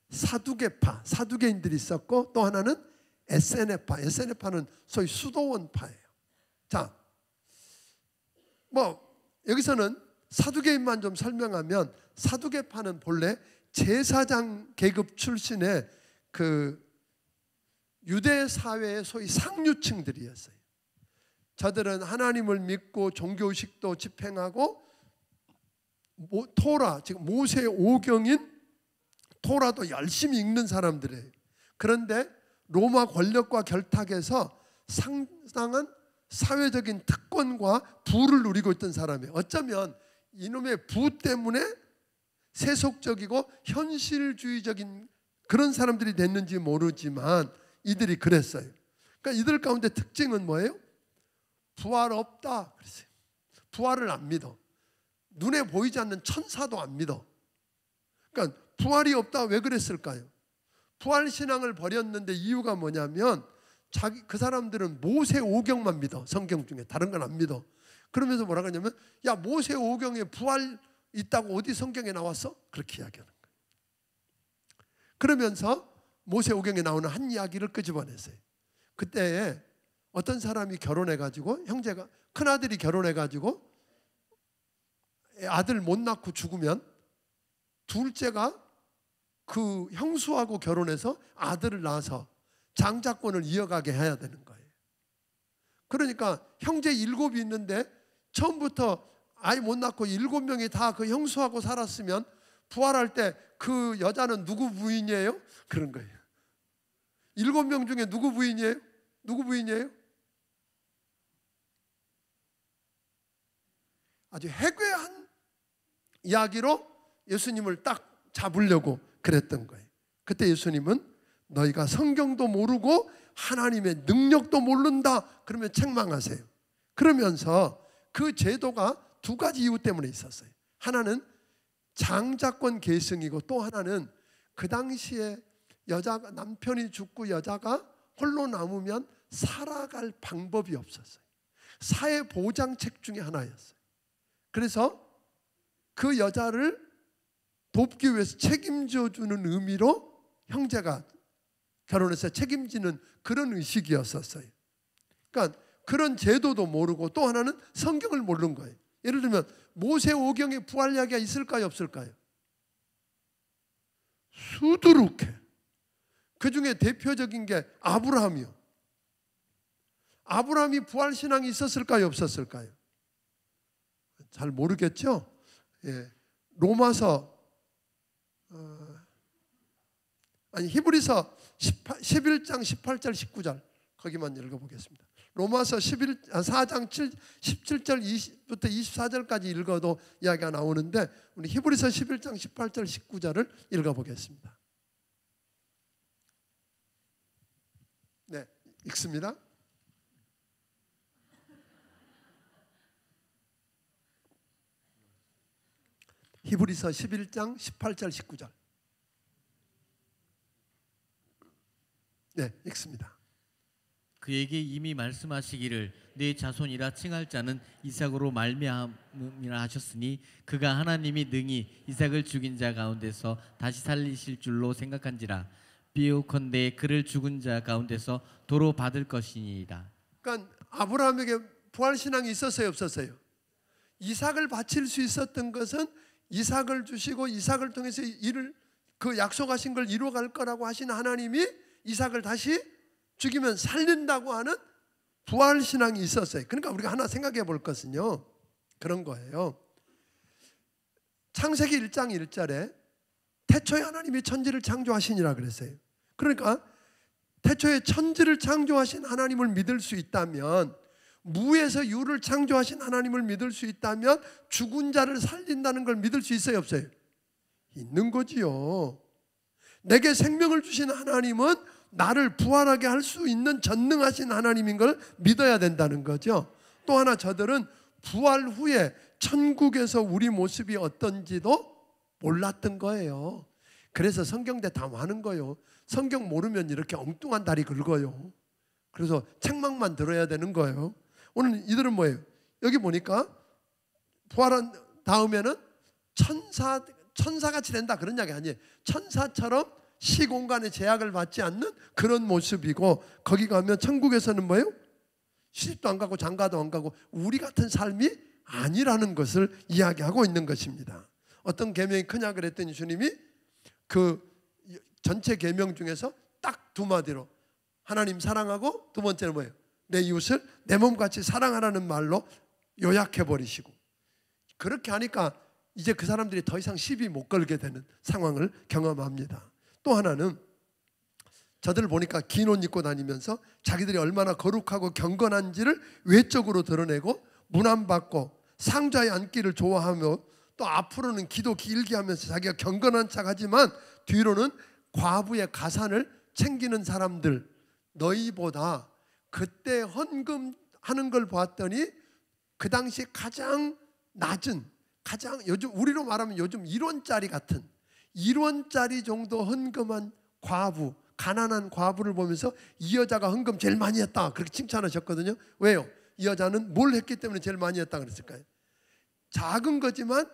사두개파, 사두개인들이 있었고, 또 하나는 에세네파, 에세네파는 소위 수도원파예요. 자, 여기서는 사두개인만 좀 설명하면, 사두개파는 본래 제사장 계급 출신의 그 유대 사회의 소위 상류층들이었어요. 저들은 하나님을 믿고 종교의식도 집행하고 토라, 즉 모세 오경인 토라도 열심히 읽는 사람들이에요. 그런데 로마 권력과 결탁해서 상당한 사회적인 특권과 부를 누리고 있던 사람이에요. 어쩌면 이놈의 부 때문에 세속적이고 현실주의적인 그런 사람들이 됐는지 모르지만 이들이 그랬어요. 그러니까 이들 가운데 특징은 뭐예요? 부활 없다 그랬어요. 부활을 안 믿어. 눈에 보이지 않는 천사도 안 믿어. 그러니까 부활이 없다 왜 그랬을까요? 부활 신앙을 버렸는데 이유가 뭐냐면 그 사람들은 모세 오경만 믿어. 성경 중에 다른 건 안 믿어. 그러면서 뭐라고 하냐면, 야, 모세 오경에 부활 있다고 어디 성경에 나왔어? 그렇게 이야기하는 거예요. 그러면서 모세 오경에 나오는 한 이야기를 끄집어냈어요. 그때 어떤 사람이 결혼해가지고, 형제가, 큰아들이 결혼해가지고 아들 못 낳고 죽으면 둘째가 그 형수하고 결혼해서 아들을 낳아서 장자권을 이어가게 해야 되는 거예요. 그러니까 형제 7이 있는데 처음부터 아이 못 낳고 7명이 다 그 형수하고 살았으면 부활할 때 그 여자는 누구 부인이에요? 그런 거예요. 7명 중에 누구 부인이에요? 누구 부인이에요? 아주 해괴한 이야기로 예수님을 딱 잡으려고 그랬던 거예요. 그때 예수님은 너희가 성경도 모르고 하나님의 능력도 모른다 그러면 책망하세요. 그러면서 그 제도가 두 가지 이유 때문에 있었어요. 하나는 장자권 계승이고, 또 하나는 그 당시에 여자가, 남편이 죽고 여자가 홀로 남으면 살아갈 방법이 없었어요. 사회 보장책 중에 하나였어요. 그래서 그 여자를 돕기 위해서 책임져 주는 의미로 형제가 결혼해서 책임지는 그런 의식이었었어요. 그러니까 그런 제도도 모르고, 또 하나는 성경을 모르는 거예요. 예를 들면 모세 오경에 부활 이야기가 있을까요, 없을까요? 수두룩해. 그 중에 대표적인 게 아브라함이요. 아브라함이 부활 신앙이 있었을까요, 없었을까요? 잘 모르겠죠. 예. 로마서 히브리서 11장 18절 19절 거기만 읽어보겠습니다. 로마서 4장 17절 20부터 24절까지 읽어도 이야기가 나오는데, 우리 히브리서 11장 18절 19절을 읽어보겠습니다. 네, 읽습니다. 히브리서 11장 18절 19절. 네, 읽습니다. 그에게 이미 말씀하시기를 내 자손이라 칭할 자는 이삭으로 말미암음이라 하셨으니, 그가 하나님이 능히 이삭을 죽인 자 가운데서 다시 살리실 줄로 생각한지라. 비오컨대 그를 죽은 자 가운데서 도로 받을 것이니이다. 그러니까 아브라함에게 부활 신앙이 있었어요, 없었어요? 이삭을 바칠 수 있었던 것은 이삭을 주시고 이삭을 통해서 그 약속하신 걸 이루어갈 거라고 하신 하나님이 이삭을 다시 죽이면 살린다고 하는 부활 신앙이 있었어요. 그러니까 우리가 하나 생각해 볼 것은요, 그런 거예요. 창세기 1장 1절에 태초에 하나님이 천지를 창조하시니라 그랬어요. 그러니까 태초에 천지를 창조하신 하나님을 믿을 수 있다면, 무에서 유를 창조하신 하나님을 믿을 수 있다면 죽은 자를 살린다는 걸 믿을 수 있어요, 없어요? 있는 거지요. 내게 생명을 주신 하나님은 나를 부활하게 할 수 있는 전능하신 하나님인 걸 믿어야 된다는 거죠. 또 하나, 저들은 부활 후에 천국에서 우리 모습이 어떤지도 몰랐던 거예요. 그래서 성경대 다 많은 거예요. 성경 모르면 이렇게 엉뚱한 다리 긁어요. 그래서 책망만 들어야 되는 거예요. 오늘 이들은 뭐예요? 여기 보니까 부활한 다음에는 천사같이 된다 그런 이야기 아니에요. 천사처럼 시공간의 제약을 받지 않는 그런 모습이고, 거기 가면 천국에서는 뭐예요? 시집도 안 가고 장가도 안 가고 우리 같은 삶이 아니라는 것을 이야기하고 있는 것입니다. 어떤 계명이 크냐 그랬더니 주님이 그 전체 계명 중에서 딱 두 마디로 하나님 사랑하고 두 번째는 뭐예요? 내 이웃을 내 몸같이 사랑하라는 말로 요약해 버리시고, 그렇게 하니까 이제 그 사람들이 더 이상 시비 못 걸게 되는 상황을 경험합니다. 또 하나는 저들을 보니까 긴 옷 입고 다니면서 자기들이 얼마나 거룩하고 경건한지를 외적으로 드러내고 문안받고 상자에 앉기를 좋아하며, 또 앞으로는 기도 길게 하면서 자기가 경건한 척하지만 뒤로는 과부의 가산을 챙기는 사람들, 너희보다 그때 헌금하는 걸 봤더니 그 당시 가장 낮은, 가장 요즘 우리로 말하면 요즘 1원짜리 같은 1원짜리 정도 헌금한 과부, 가난한 과부를 보면서 이 여자가 헌금 제일 많이 했다 그렇게 칭찬하셨거든요. 왜요? 이 여자는 뭘 했기 때문에 제일 많이 했다 그랬을까요? 작은 거지만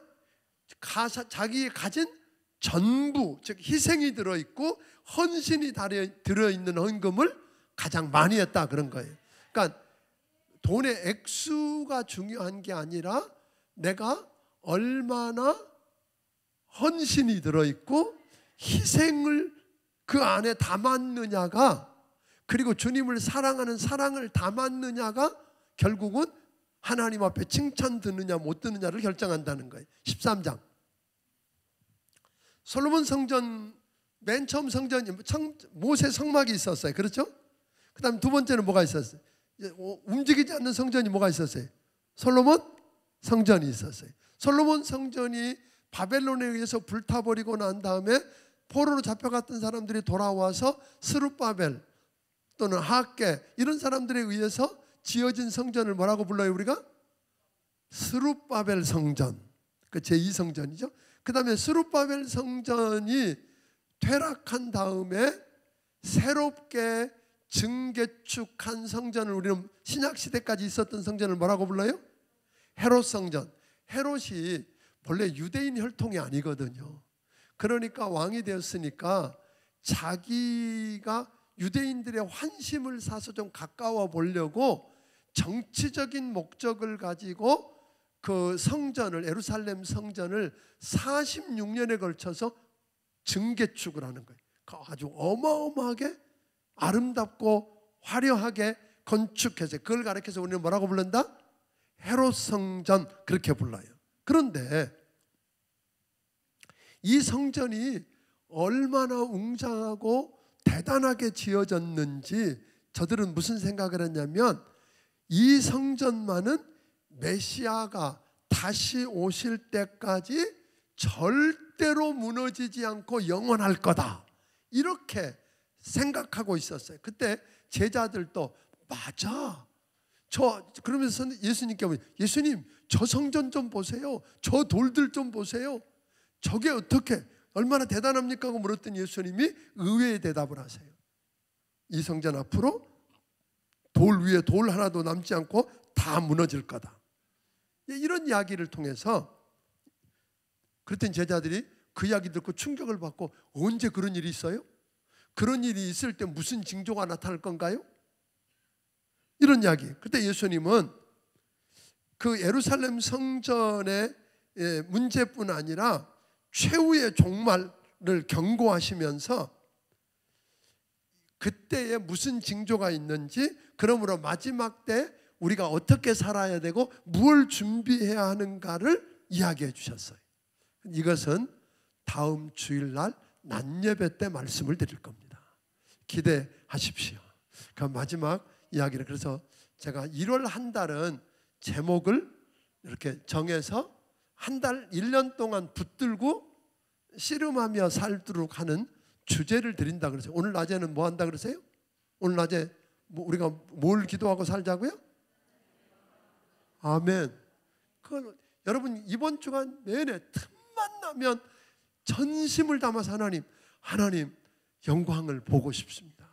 자기의 가진 전부, 즉 희생이 들어있고 헌신이 들어있는 헌금을 가장 많이 했다 그런 거예요. 그러니까 돈의 액수가 중요한 게 아니라 내가 얼마나 헌신이 들어있고 희생을 그 안에 담았느냐가, 그리고 주님을 사랑하는 사랑을 담았느냐가 결국은 하나님 앞에 칭찬 듣느냐 못 듣느냐를 결정한다는 거예요. 13장 솔로몬 성전, 맨 처음 성전이 모세 성막이 있었어요. 그렇죠? 그 다음 두 번째는 뭐가 있었어요? 움직이지 않는 성전이 뭐가 있었어요? 솔로몬 성전이 있었어요. 솔로몬 성전이 바벨론에 의해서 불타버리고 난 다음에 포로로 잡혀갔던 사람들이 돌아와서 스룹바벨 또는 학개 이런 사람들에 의해서 지어진 성전을 뭐라고 불러요? 우리가 스룹바벨 성전, 그 제2성전이죠. 그 다음에 스룹바벨 성전이 퇴락한 다음에 새롭게 증개축한 성전을, 우리는 신약시대까지 있었던 성전을 뭐라고 불러요? 헤롯 성전. 헤롯이 본래 유대인 혈통이 아니거든요. 그러니까 왕이 되었으니까 자기가 유대인들의 환심을 사서 좀 가까워 보려고 정치적인 목적을 가지고 그 성전을, 예루살렘 성전을 46년에 걸쳐서 증개축을 하는 거예요. 아주 어마어마하게 아름답고 화려하게 건축해서, 그걸 가리켜서 우리는 뭐라고 부른다? 헤롯 성전, 그렇게 불러요. 그런데 이 성전이 얼마나 웅장하고 대단하게 지어졌는지 저들은 무슨 생각을 했냐면, 이 성전만은 메시아가 다시 오실 때까지 절대로 무너지지 않고 영원할 거다, 이렇게 생각하고 있었어요. 그때 제자들도 맞아, 그러면서 예수님께 예수님 저 성전 좀 보세요, 저 돌들 좀 보세요, 저게 어떻게 얼마나 대단합니까 하고 물었더니 예수님이 의외의 대답을 하세요. 이 성전 앞으로 돌 위에 돌 하나도 남지 않고 다 무너질 거다, 이런 이야기를 통해서, 그랬더니 제자들이 그 이야기 듣고 충격을 받고, 언제 그런 일이 있어요? 그런 일이 있을 때 무슨 징조가 나타날 건가요? 이런 이야기. 그때 예수님은 그 예루살렘 성전의 문제뿐 아니라 최후의 종말을 경고하시면서 그때에 무슨 징조가 있는지, 그러므로 마지막 때 우리가 어떻게 살아야 되고 무엇을 준비해야 하는가를 이야기해 주셨어요. 이것은 다음 주일날 낮예배 때 말씀을 드릴 겁니다. 기대하십시오. 그 마지막 이야기를, 그래서 제가 1월 한 달은 제목을 이렇게 정해서 한 달, 1년 동안 붙들고 씨름하며 살도록 하는 주제를 드린다 그러세요. 오늘 낮에는 뭐 한다 그러세요? 오늘 낮에 우리가 뭘 기도하고 살자고요? 아멘. 그건 여러분 이번 주간 내내 틈만 나면 전심을 담아서 하나님 영광을 보고 싶습니다.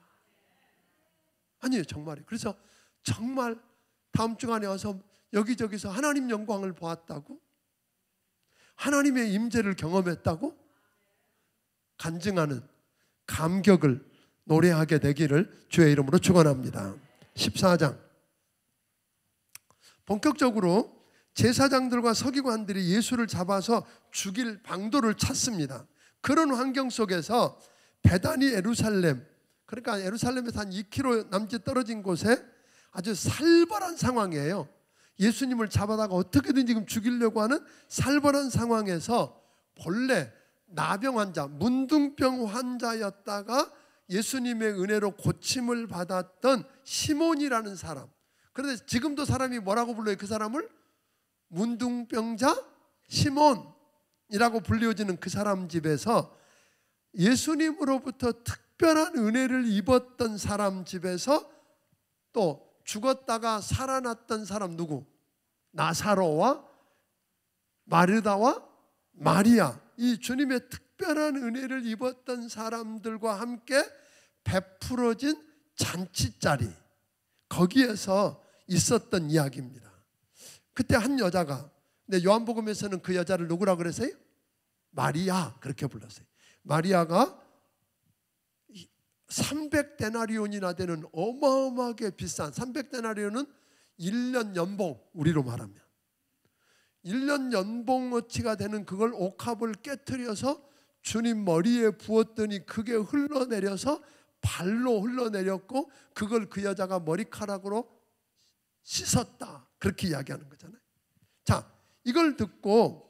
아니에요, 정말이에요. 그래서 정말 다음 주간에 와서 여기저기서 하나님 영광을 보았다고, 하나님의 임재를 경험했다고 간증하는 감격을 노래하게 되기를 주의 이름으로 축원합니다. 14장. 본격적으로 제사장들과 서기관들이 예수를 잡아서 죽일 방도를 찾습니다. 그런 환경 속에서 베다니 예루살렘, 그러니까 예루살렘에서 한 2km 남짓 떨어진 곳에 아주 살벌한 상황이에요. 예수님을 잡아다가 어떻게든 지금 죽이려고 하는 살벌한 상황에서 본래 나병 환자, 문둥병 환자였다가 예수님의 은혜로 고침을 받았던 시몬이라는 사람. 그런데 지금도 사람이 뭐라고 불러요? 그 사람을 문둥병자 시몬이라고 불려지는 그 사람 집에서 예수님으로부터 특별한 은혜를 입었던 사람 집에서 또 죽었다가 살아났던 사람 누구? 나사로와 마르다와 마리아, 이 주님의 특별한 은혜를 입었던 사람들과 함께 베풀어진 잔치자리, 거기에서 있었던 이야기입니다. 그때 한 여자가, 근데 요한복음에서는 그 여자를 누구라고 그랬어요? 마리아, 그렇게 불렀어요. 마리아가 300데나리온이나 되는 어마어마하게 비싼, 300데나리온은 1년 연봉, 우리로 말하면 1년 연봉어치가 되는 그걸 옥합을 깨트려서 주님 머리에 부었더니 그게 흘러내려서 발로 흘러내렸고 그걸 그 여자가 머리카락으로 씻었다, 그렇게 이야기하는 거잖아요. 자, 이걸 듣고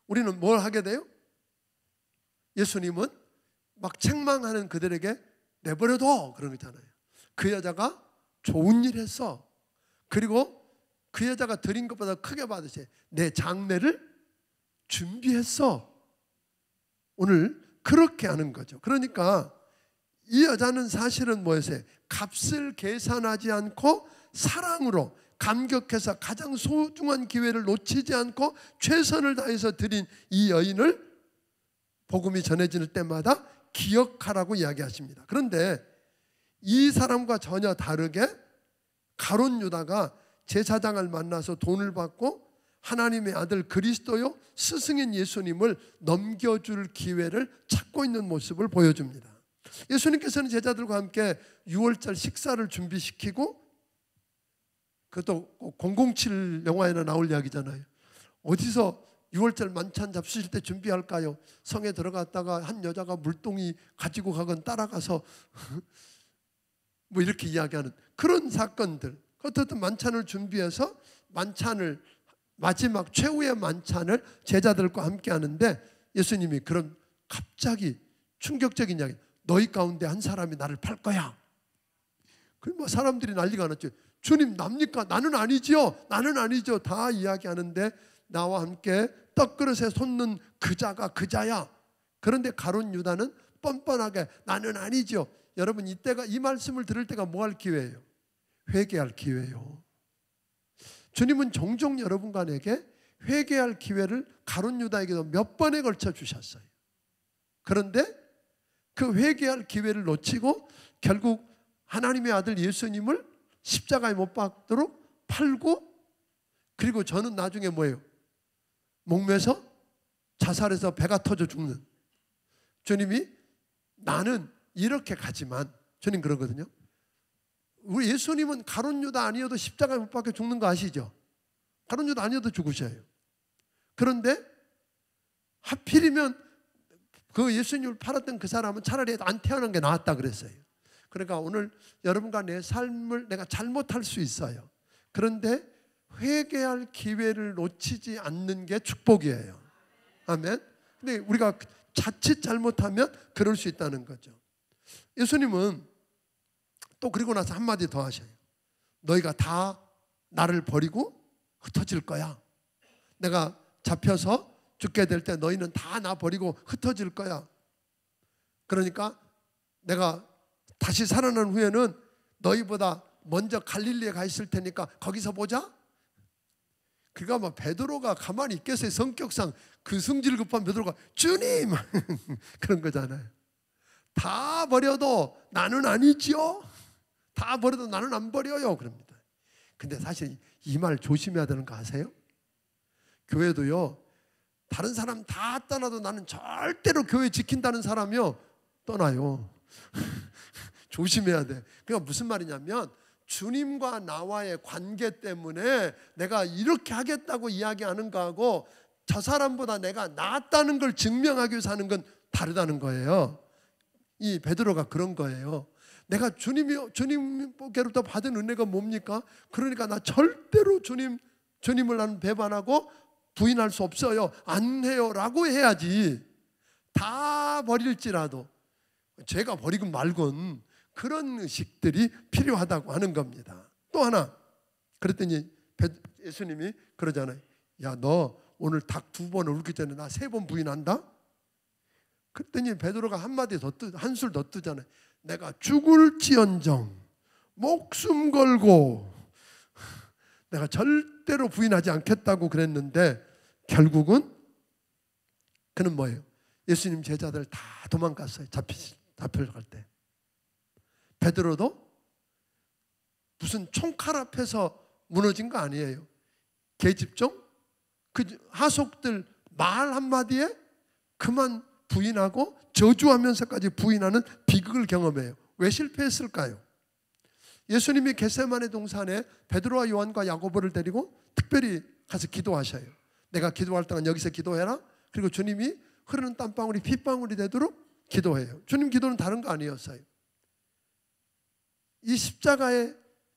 우리는 뭘 하게 돼요? 예수님은 막 책망하는 그들에게 내버려둬, 그런 거잖아요. 그 여자가 좋은 일 했어. 그리고 그 여자가 드린 것보다 크게 받으세요. 내 장례를 준비했어. 오늘 그렇게 하는 거죠. 그러니까 이 여자는 사실은 뭐였어요? 값을 계산하지 않고 사랑으로 감격해서 가장 소중한 기회를 놓치지 않고 최선을 다해서 드린 이 여인을 복음이 전해질 때마다 기억하라고 이야기하십니다. 그런데 이 사람과 전혀 다르게 가룟 유다가 제사장을 만나서 돈을 받고 하나님의 아들 그리스도요 스승인 예수님을 넘겨줄 기회를 찾고 있는 모습을 보여줍니다. 예수님께서는 제자들과 함께 6월절 식사를 준비시키고, 그것도 007 영화에나 나올 이야기잖아요. 어디서 6월절 만찬 잡수실 때 준비할까요? 성에 들어갔다가 한 여자가 물동이 가지고 가건 따라가서 뭐 이렇게 이야기하는 그런 사건들. 어떻든 만찬을 준비해서 만찬을, 마지막 최후의 만찬을 제자들과 함께 하는데 예수님이 그런 갑자기 충격적인 이야기, 너희 가운데 한 사람이 나를 팔 거야. 그럼 뭐 사람들이 난리가 났죠. 주님 납니까? 나는 아니지요. 나는 아니죠. 다 이야기하는데 나와 함께 떡그릇에 솟는 그자가 그자야. 그런데 가룟 유다는 뻔뻔하게 나는 아니죠. 여러분, 이때가, 이 말씀을 들을 때가 뭐 할 기회예요? 회개할 기회예요. 주님은 종종 여러분간에게 회개할 기회를 가룟 유다에게도 몇 번에 걸쳐 주셨어요. 그런데 그 회개할 기회를 놓치고 결국 하나님의 아들 예수님을 십자가에 못 박도록 팔고, 그리고 저는 나중에 뭐예요? 목매서 자살해서 배가 터져 죽는. 주님이 나는 이렇게 가지만, 주님 그러거든요. 우리 예수님은 가룟 유다 아니어도 십자가에 못 박혀 죽는 거 아시죠? 가룟 유다 아니어도 죽으셔요. 그런데 하필이면 그 예수님을 팔았던 그 사람은 차라리 안 태어난 게 나았다 그랬어요. 그러니까 오늘 여러분과 내 삶을 내가 잘못할 수 있어요. 그런데 회개할 기회를 놓치지 않는 게 축복이에요. 아멘. 근데 우리가 자칫 잘못하면 그럴 수 있다는 거죠. 예수님은 또 그리고 나서 한마디 더 하셔요. 너희가 다 나를 버리고 흩어질 거야. 내가 잡혀서 죽게 될 때 너희는 다 나 버리고 흩어질 거야. 그러니까 내가 다시 살아난 후에는 너희보다 먼저 갈릴리에 가 있을 테니까 거기서 보자. 그가 막 베드로가 가만히 있겠어요. 성격상 그 성질 급한 베드로가 주님 그런 거잖아요. 다 버려도 나는 아니지요. 다 버려도 나는 안 버려요. 그럽니다. 근데 사실 이 말 조심해야 되는 거 아세요? 교회도요, 다른 사람 다 떠나도 나는 절대로 교회 지킨다는 사람이요 떠나요. 조심해야 돼. 그러니까 무슨 말이냐면 주님과 나와의 관계 때문에 내가 이렇게 하겠다고 이야기하는 거하고 저 사람보다 내가 낫다는 걸 증명하기 위해서 하는 건 다르다는 거예요. 이 베드로가 그런 거예요. 내가 주님께로부터 받은 은혜가 뭡니까? 그러니까 나 절대로 주님을 나는 배반하고 부인할 수 없어요. 안 해요 라고 해야지. 다 버릴지라도 제가 버리건 말건 그런 의식들이 필요하다고 하는 겁니다. 또 하나, 그랬더니 예수님이 그러잖아요. 야, 너 오늘 닭 2번 울기 전에 나 3번 부인한다? 그랬더니 베드로가 한술 더 뜨잖아요. 내가 죽을지언정 목숨 걸고 내가 절대로 부인하지 않겠다고 그랬는데 결국은 그는 뭐예요? 예수님 제자들 다 도망갔어요. 잡혀갈 때. 베드로도 무슨 총칼 앞에서 무너진 거 아니에요. 계집종 그 하속들 말 한마디에 그만 부인하고 저주하면서까지 부인하는 비극을 경험해요. 왜 실패했을까요? 예수님이 겟세마네 동산에 베드로와 요한과 야고보를 데리고 특별히 가서 기도하셔요. 내가 기도할 동안 여기서 기도해라. 그리고 주님이 흐르는 땀방울이 핏방울이 되도록 기도해요. 주님 기도는 다른 거 아니었어요. 이 십자가의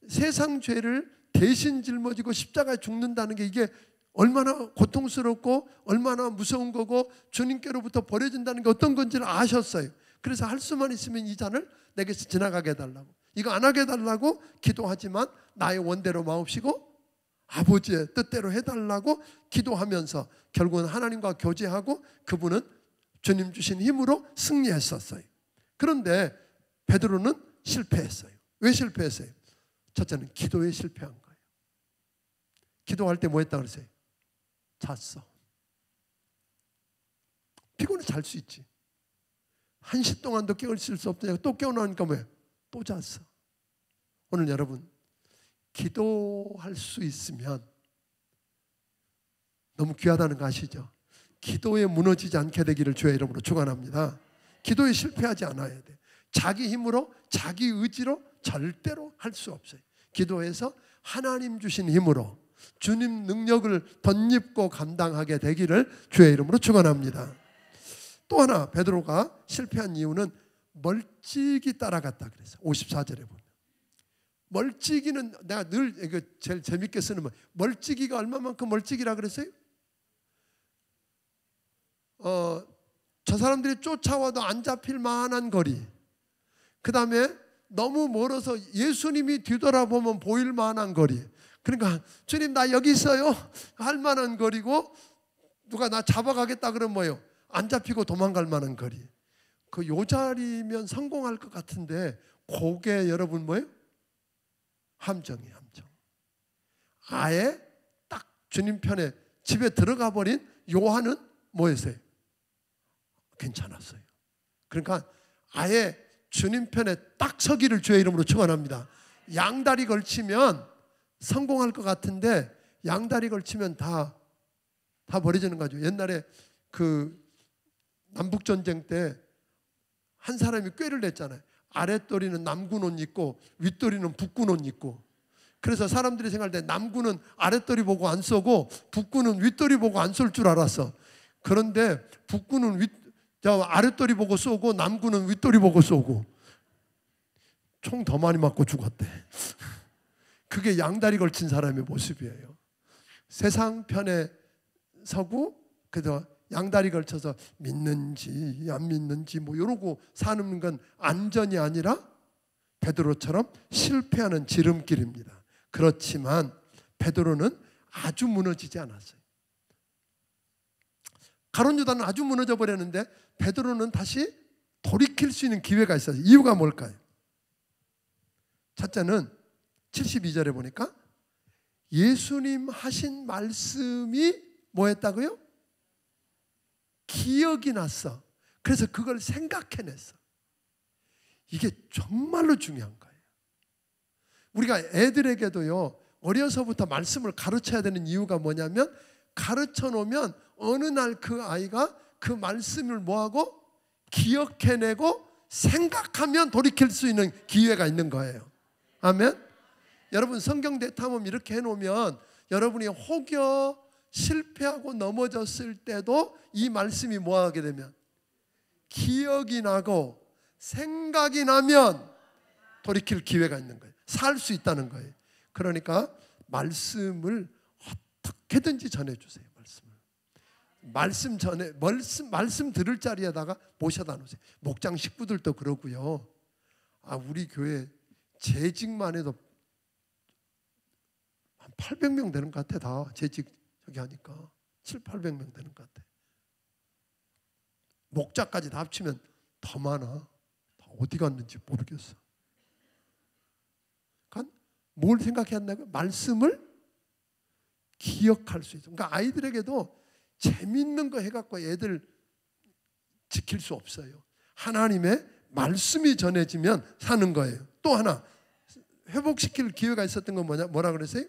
세상 죄를 대신 짊어지고 십자가에 죽는다는 게 이게 얼마나 고통스럽고 얼마나 무서운 거고 주님께로부터 버려진다는 게 어떤 건지를 아셨어요. 그래서 할 수만 있으면 이 잔을 내게서 지나가게 해달라고, 이거 안 하게 해달라고 기도하지만 나의 원대로 마옵시고 아버지의 뜻대로 해달라고 기도하면서 결국은 하나님과 교제하고 그분은 주님 주신 힘으로 승리했었어요. 그런데 베드로는 실패했어요. 왜 실패했어요? 첫째는 기도에 실패한 거예요. 기도할 때 뭐 했다 그랬어요? 잤어. 피곤해 잘 수 있지. 1시 동안도 깨울 수 없으니까 또 깨어나니까 뭐예요? 또 잤어. 오늘 여러분 기도할 수 있으면 너무 귀하다는 거 아시죠? 기도에 무너지지 않게 되기를 주의 이름으로 축원합니다. 기도에 실패하지 않아야 돼. 자기 힘으로 자기 의지로 절대로 할 수 없어요. 기도해서 하나님 주신 힘으로 주님 능력을 덧입고 감당하게 되기를 주의 이름으로 축원합니다. 또 하나 베드로가 실패한 이유는 멀찍이 따라갔다 그랬어요. 54절에 보면 멀찍이는 내가 늘 이거 제일 재밌게 쓰는 말, 멀찍이가 얼마만큼 멀찍이라 그랬어요? 저 사람들이 쫓아와도 안 잡힐 만한 거리, 그 다음에 너무 멀어서 예수님이 뒤돌아보면 보일 만한 거리, 그러니까 주님 나 여기 있어요 할 만한 거리고, 누가 나 잡아가겠다 그러면 뭐예요? 안 잡히고 도망갈 만한 거리. 그 요 자리면 성공할 것 같은데 그게 여러분 뭐예요? 함정이에요. 함정. 아예 딱 주님 편에 집에 들어가 버린 요한은 뭐였어요? 괜찮았어요. 그러니까 아예 주님 편에 딱 서기를 주의 이름으로 축원합니다. 양다리 걸치면 성공할 것 같은데 양다리 걸치면 다 버려지는 거죠. 옛날에 그 남북전쟁 때 한 사람이 꾀를 냈잖아요. 아랫도리는 남군 옷 입고 윗도리는 북군 옷 입고. 그래서 사람들이 생각할 때 남군은 아랫도리 보고 안 쏘고 북군은 윗도리 보고 안 쏠 줄 알았어. 그런데 북군은 아랫도리 보고 쏘고 남군은 윗도리 보고 쏘고 총 더 많이 맞고 죽었대. 그게 양다리 걸친 사람의 모습이에요. 세상 편에 서고 그래서 양다리 걸쳐서 믿는지 안 믿는지 뭐 이러고 사는 건 안전이 아니라 베드로처럼 실패하는 지름길입니다. 그렇지만 베드로는 아주 무너지지 않았어요. 가룟 유다는 아주 무너져 버렸는데 베드로는 다시 돌이킬 수 있는 기회가 있어요. 이유가 뭘까요? 첫째는 72절에 보니까 예수님 하신 말씀이 뭐였다고요? 기억이 났어. 그래서 그걸 생각해냈어. 이게 정말로 중요한 거예요. 우리가 애들에게도요, 어려서부터 말씀을 가르쳐야 되는 이유가 뭐냐면 가르쳐 놓으면 어느 날 그 아이가 그 말씀을 뭐하고 기억해내고 생각하면 돌이킬 수 있는 기회가 있는 거예요. 아멘. 여러분 성경 대탐험 이렇게 해놓으면 여러분이 혹여 실패하고 넘어졌을 때도 이 말씀이 뭐하게 되면 기억이 나고 생각이 나면 돌이킬 기회가 있는 거예요. 살 수 있다는 거예요. 그러니까 말씀을 어떻게든지 전해주세요. 말씀 들을 자리에다가 모셔다 놓으세요. 목장 식구들도 그러고요. 우리 교회 재직만 해도 한 800명 되는 것 같아. 다 재직 저기 하니까 700~800명 되는 것 같아. 목자까지 다 합치면 더 많아. 다 어디 갔는지 모르겠어. 그러니까 뭘 생각했나요? 말씀을 기억할 수 있어. 그러니까 아이들에게도 재밌는 거 해갖고 애들 지킬 수 없어요. 하나님의 말씀이 전해지면 사는 거예요. 또 하나 회복시킬 기회가 있었던 건 뭐라 그랬어요?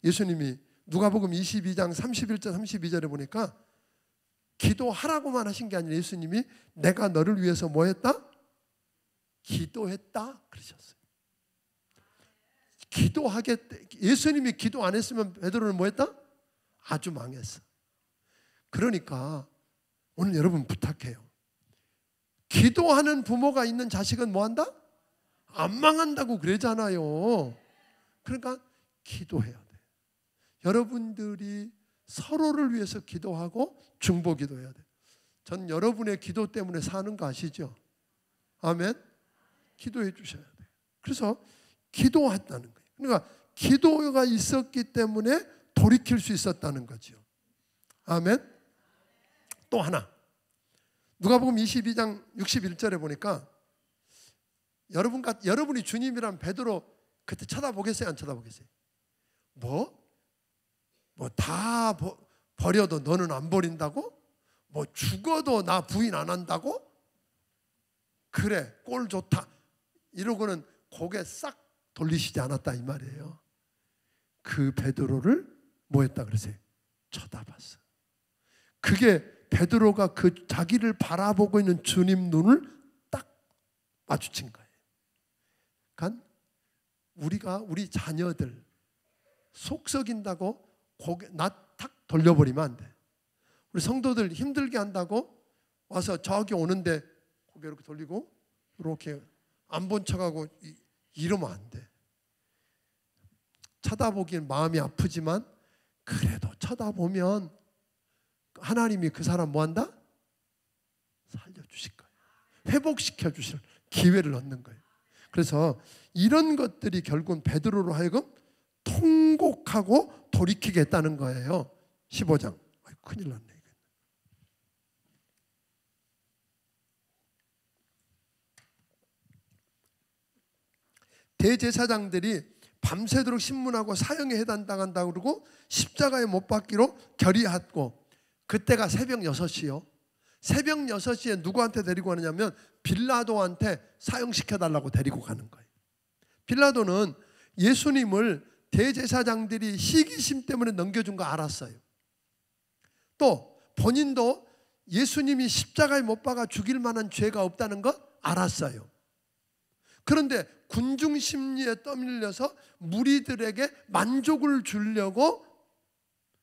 예수님이 누가복음 22장 31절 32절에 보니까 기도하라고만 하신 게 아니라 예수님이 내가 너를 위해서 뭐 했다? 기도했다 그러셨어요. 기도하겠다. 예수님이 기도 안 했으면 베드로는 뭐 했다? 아주 망했어. 그러니까 오늘 여러분 부탁해요. 기도하는 부모가 있는 자식은 뭐 한다? 안 망한다고 그러잖아요. 그러니까 기도해야 돼. 여러분들이 서로를 위해서 기도하고 중보 기도해야 돼. 전 여러분의 기도 때문에 사는 거 아시죠? 아멘. 기도해 주셔야 돼. 그래서 기도했다는 거예요. 그러니까 기도가 있었기 때문에 돌이킬 수 있었다는 거죠. 아멘. 또 하나 누가복음 22장 61절에 보니까 여러분이 주님이란 베드로 그때 쳐다보겠어요? 안 쳐다보겠어요? 다 버려도 너는 안 버린다고? 죽어도 나 부인 안 한다고? 그래 꼴 좋다 이러고는 고개 싹 돌리시지 않았다 이 말이에요. 그 베드로를 뭐 했다 그러세요? 쳐다봤어. 그게 베드로가 그 자기를 바라보고 있는 주님 눈을 딱 마주친 거예요. 그러니까 우리 자녀들 속 썩인다고 고개 탁 돌려버리면 안 돼. 우리 성도들 힘들게 한다고 와서 저기 오는데 고개 이렇게 돌리고 이렇게 안 본 척하고 이러면 안 돼. 쳐다보기엔 마음이 아프지만 그래도 쳐다보면 하나님이 그 사람 뭐 한다? 살려주실 거예요. 회복시켜 주실 기회를 얻는 거예요. 그래서 이런 것들이 결국은 베드로로 하여금 통곡하고 돌이키게 했다는 거예요. 15장. 큰일 났네. 대제사장들이 밤새도록 신문하고 사형에 해당당한다고 그러고 십자가에 못 박기로 결의했고 그때가 새벽 6시요. 새벽 6시에 누구한테 데리고 가느냐면 빌라도한테 사형시켜달라고 데리고 가는 거예요. 빌라도는 예수님을 대제사장들이 시기심 때문에 넘겨준 거 알았어요. 또 본인도 예수님이 십자가에 못 박아 죽일 만한 죄가 없다는 거 알았어요. 그런데 군중 심리에 떠밀려서 무리들에게 만족을 주려고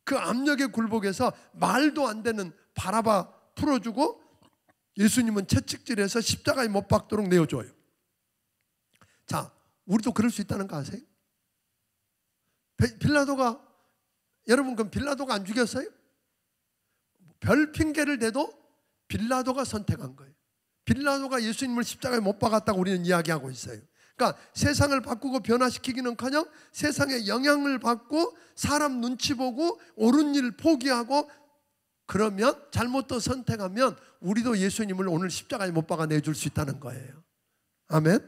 그 압력의 굴복에서 말도 안 되는 바라바 풀어주고 예수님은 채찍질해서 십자가에 못 박도록 내어줘요. 자, 우리도 그럴 수 있다는 거 아세요? 빌라도가 여러분 그럼 빌라도가 안 죽였어요? 별 핑계를 대도 빌라도가 선택한 거예요. 빌라도가 예수님을 십자가에 못 박았다고 우리는 이야기하고 있어요. 그러니까 세상을 바꾸고 변화시키기는커녕 세상에 영향을 받고 사람 눈치 보고 옳은 일 포기하고 그러면 잘못도 선택하면 우리도 예수님을 오늘 십자가에 못 박아 내줄 수 있다는 거예요. 아멘.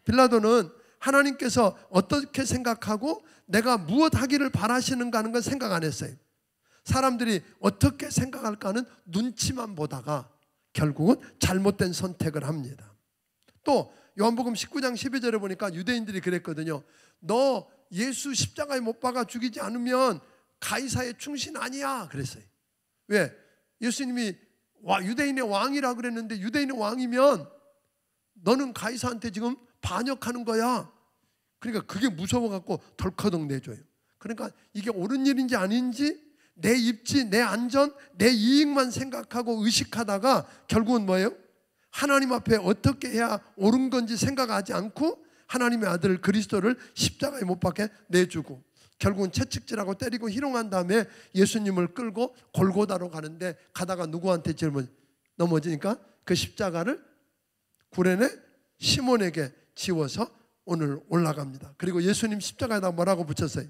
빌라도는 하나님께서 어떻게 생각하고 내가 무엇 하기를 바라시는가 하는 건 생각 안 했어요. 사람들이 어떻게 생각할까는 눈치만 보다가 결국은 잘못된 선택을 합니다. 또 요한복음 19장 12절에 보니까 유대인들이 그랬거든요. 너 예수 십자가에 못 박아 죽이지 않으면 가이사의 충신 아니야 그랬어요. 왜? 예수님이 유대인의 왕이라 그랬는데 유대인의 왕이면 너는 가이사한테 지금 반역하는 거야. 그러니까 그게 무서워갖고 덜커덕 내줘요. 그러니까 이게 옳은 일인지 아닌지 내 입지, 내 안전, 내 이익만 생각하고 의식하다가 결국은 뭐예요? 하나님 앞에 어떻게 해야 옳은 건지 생각하지 않고 하나님의 아들 그리스도를 십자가에 못 박게 내주고 결국은 채찍질하고 때리고 희롱한 다음에 예수님을 끌고 골고다로 가는데 가다가 누구한테 넘어지니까 그 십자가를 구레네 시몬에게 지워서 오늘 올라갑니다. 그리고 예수님 십자가에다 뭐라고 붙였어요?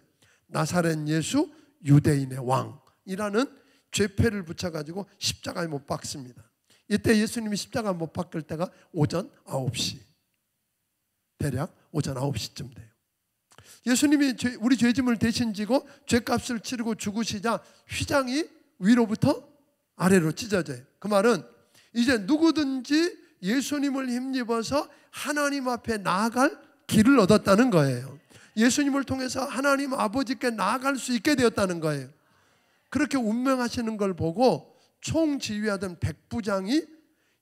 나사렛 예수 유대인의 왕이라는 죄패를 붙여가지고 십자가에 못 박습니다. 이때 예수님이 십자가 못 박을 때가 오전 9시, 대략 오전 9시쯤 돼요. 예수님이 우리 죄짐을 대신 지고 죄값을 치르고 죽으시자 휘장이 위로부터 아래로 찢어져요. 그 말은 이제 누구든지 예수님을 힘입어서 하나님 앞에 나아갈 길을 얻었다는 거예요. 예수님을 통해서 하나님 아버지께 나아갈 수 있게 되었다는 거예요. 그렇게 운명하시는 걸 보고 총지휘하던 백부장이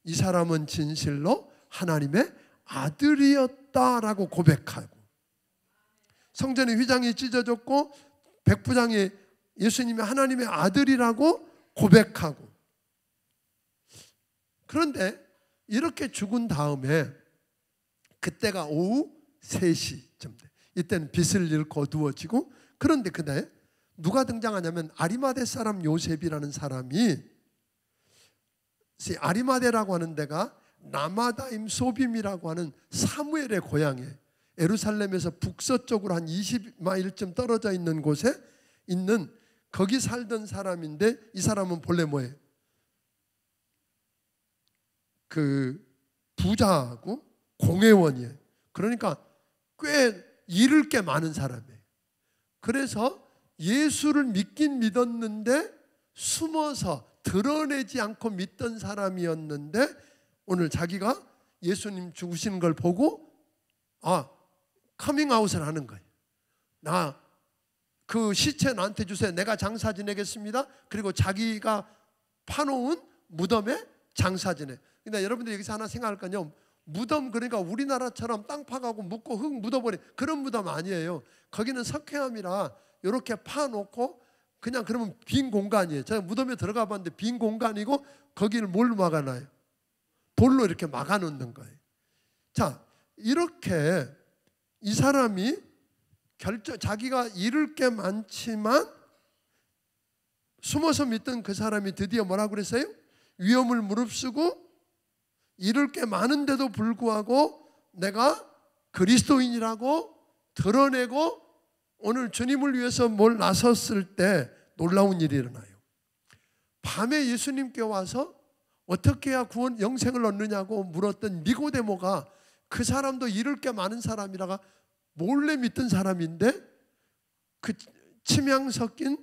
이 사람은 진실로 하나님의 아들이었다라고 고백하고 성전의 휘장이 찢어졌고 백부장이 예수님이 하나님의 아들이라고 고백하고 그런데 이렇게 죽은 다음에 그때가 오후 3시쯤 돼. 이때는 빛을 잃고 어두워지고 그런데 그날 누가 등장하냐면 아리마대 사람 요셉이라는 사람이 아리마대라고 하는 데가 라마다임 소빔이라고 하는 사무엘의 고향이에요. 예루살렘에서 북서쪽으로 한 20마일쯤 떨어져 있는 곳에 있는 거기 살던 사람인데 이 사람은 본래 뭐예요? 그 부자하고 공회원이에요. 그러니까 꽤 잃을 게 많은 사람이에요. 그래서 예수를 믿긴 믿었는데 숨어서 드러내지 않고 믿던 사람이었는데 오늘 자기가 예수님 죽으시는 걸 보고 커밍아웃을 하는 거예요. 나 그 시체 나한테 주세요. 내가 장사 지내겠습니다. 그리고 자기가 파놓은 무덤에 장사 지내. 근데 여러분들 여기서 하나 생각할 거요. 무덤 그러니까 우리나라처럼 땅 파가고 묻고 흙 묻어버린 그런 무덤 아니에요. 거기는 석회암이라 이렇게 파놓고 그냥 그러면 빈 공간이에요. 제가 무덤에 들어가 봤는데 빈 공간이고 거기를 뭘 막아놔요? 돌로 이렇게 막아놓는 거예요. 자, 이렇게 이 사람이 자기가 잃을 게 많지만 숨어서 믿던 그 사람이 드디어 뭐라고 그랬어요? 위험을 무릅쓰고 잃을 게 많은데도 불구하고 내가 그리스도인이라고 드러내고 오늘 주님을 위해서 뭘 나섰을 때 놀라운 일이 일어나요. 밤에 예수님께 와서 어떻게 해야 구원 영생을 얻느냐고 물었던 니고데모가 그 사람도 잃을 게 많은 사람이라가 몰래 믿던 사람인데 그 침향 섞인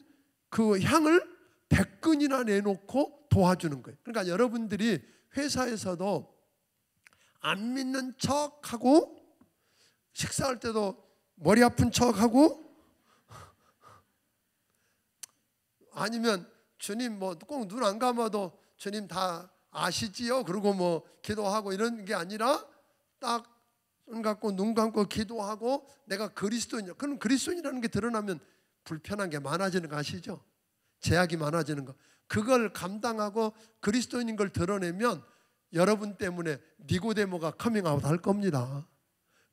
그 향을 100근이나 내놓고 도와주는 거예요. 그러니까 여러분들이 회사에서도 안 믿는 척하고 식사할 때도 머리 아픈 척하고 아니면 주님 뭐 꼭 눈 안 감아도 주님 다 아시지요? 그리고 뭐 기도하고 이런 게 아니라 딱 손 감고 눈 감고 기도하고 내가 그리스도인이야. 그럼 그리스도인이라는 게 드러나면 불편한 게 많아지는 거 아시죠? 제약이 많아지는 거. 그걸 감당하고 그리스도인인 걸 드러내면 여러분 때문에 니고데모가 커밍아웃 할 겁니다.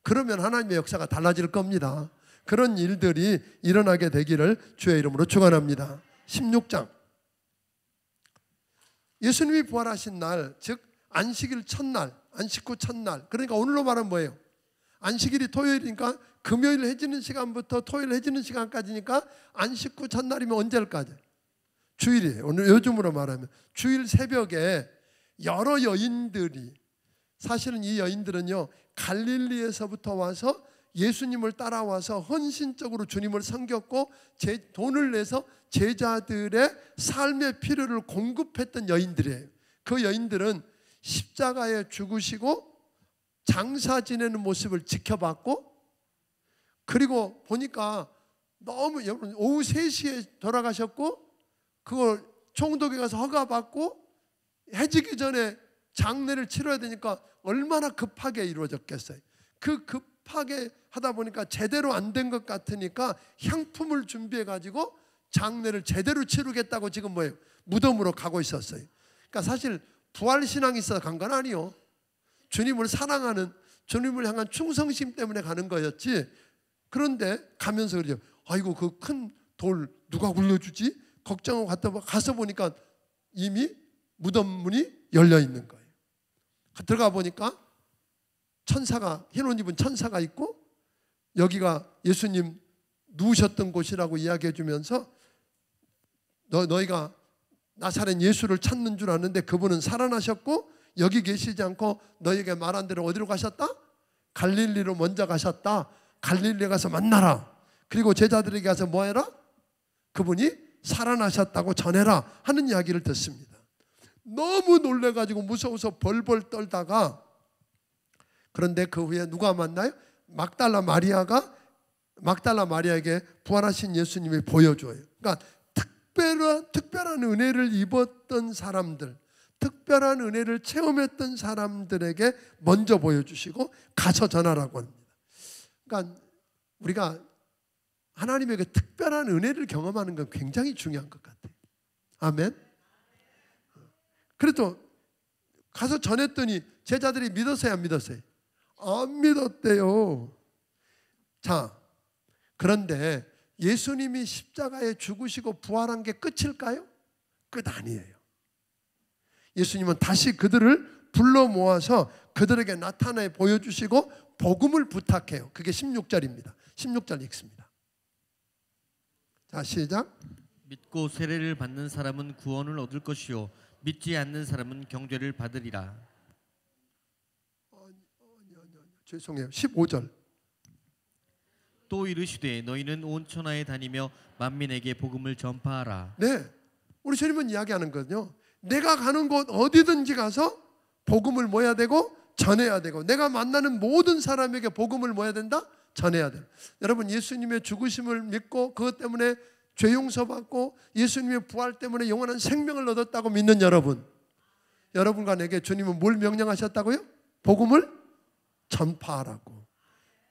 그러면 하나님의 역사가 달라질 겁니다. 그런 일들이 일어나게 되기를 주의 이름으로 축원합니다. 16장 예수님이 부활하신 날, 즉 안식일 첫날, 안식 후 첫날. 그러니까 오늘로 말하면 뭐예요? 안식일이 토요일이니까 금요일 해지는 시간부터 토요일 해지는 시간까지니까 안식 후 첫날이면 언제까지? 주일이에요. 오늘 요즘으로 말하면 주일 새벽에 여러 여인들이 사실은 이 여인들은요 갈릴리에서부터 와서 예수님을 따라와서 헌신적으로 주님을 섬겼고 돈을 내서 제자들의 삶의 필요를 공급했던 여인들이에요. 그 여인들은 십자가에 죽으시고 장사 지내는 모습을 지켜봤고 그리고 보니까 너무 여러분 오후 3시에 돌아가셨고 그걸 총독에 가서 허가받고 해지기 전에 장례를 치러야 되니까 얼마나 급하게 이루어졌겠어요. 그 급하게 하다 보니까 제대로 안 된 것 같으니까 향품을 준비해 가지고 장례를 제대로 치르겠다고 지금 뭐예요? 무덤으로 가고 있었어요. 그러니까 사실 부활신앙이 있어서 간 건 아니요. 주님을 사랑하는, 주님을 향한 충성심 때문에 가는 거였지. 그런데 가면서 그러죠. 아이고 그 큰 돌 누가 굴려주지? 걱정하고 가서 보니까 이미 무덤 문이 열려 있는 거예요. 들어가 보니까 천사가, 흰 옷 입은 천사가 있고 여기가 예수님 누우셨던 곳이라고 이야기해 주면서 너희가 나사렛 예수를 찾는 줄 아는데 그분은 살아나셨고 여기 계시지 않고 너희에게 말한 대로 어디로 가셨다? 갈릴리로 먼저 가셨다. 갈릴리에 가서 만나라. 그리고 제자들에게 가서 뭐 해라? 그분이 살아나셨다고 전해라 하는 이야기를 듣습니다. 너무 놀래가지고 무서워서 벌벌 떨다가, 그런데 그 후에 누가 만나요? 막달라 마리아에게 부활하신 예수님이 보여줘요. 그러니까 특별한 은혜를 입었던 사람들, 특별한 은혜를 체험했던 사람들에게 먼저 보여주시고 가서 전하라고 합니다. 그러니까 우리가 하나님에게 특별한 은혜를 경험하는 건 굉장히 중요한 것 같아요. 아멘. 그래도 가서 전했더니 제자들이 믿었어요, 안 믿었어요? 안 믿었대요. 자, 그런데 예수님이 십자가에 죽으시고 부활한 게 끝일까요? 끝 아니에요. 예수님은 다시 그들을 불러 모아서 그들에게 나타내 보여주시고 복음을 부탁해요. 그게 16절입니다. 16절 읽습니다. 자, 시작. 믿고 세례를 받는 사람은 구원을 얻을 것이요 믿지 않는 사람은 경죄를 받으리라. 죄송해요. 15절. 또 이르시되 너희는 온 천하에 다니며 만민에게 복음을 전파하라. 네, 우리 주님은 이야기하는 거는요, 내가 가는 곳 어디든지 가서 복음을 뭐 해야 되고 전해야 되고, 내가 만나는 모든 사람에게 복음을 뭐 해야 된다? 전해야 돼요. 여러분, 예수님의 죽으심을 믿고 그것 때문에 죄 용서받고 예수님의 부활 때문에 영원한 생명을 얻었다고 믿는 여러분과 내게 주님은 뭘 명령하셨다고요? 복음을 전파하라고.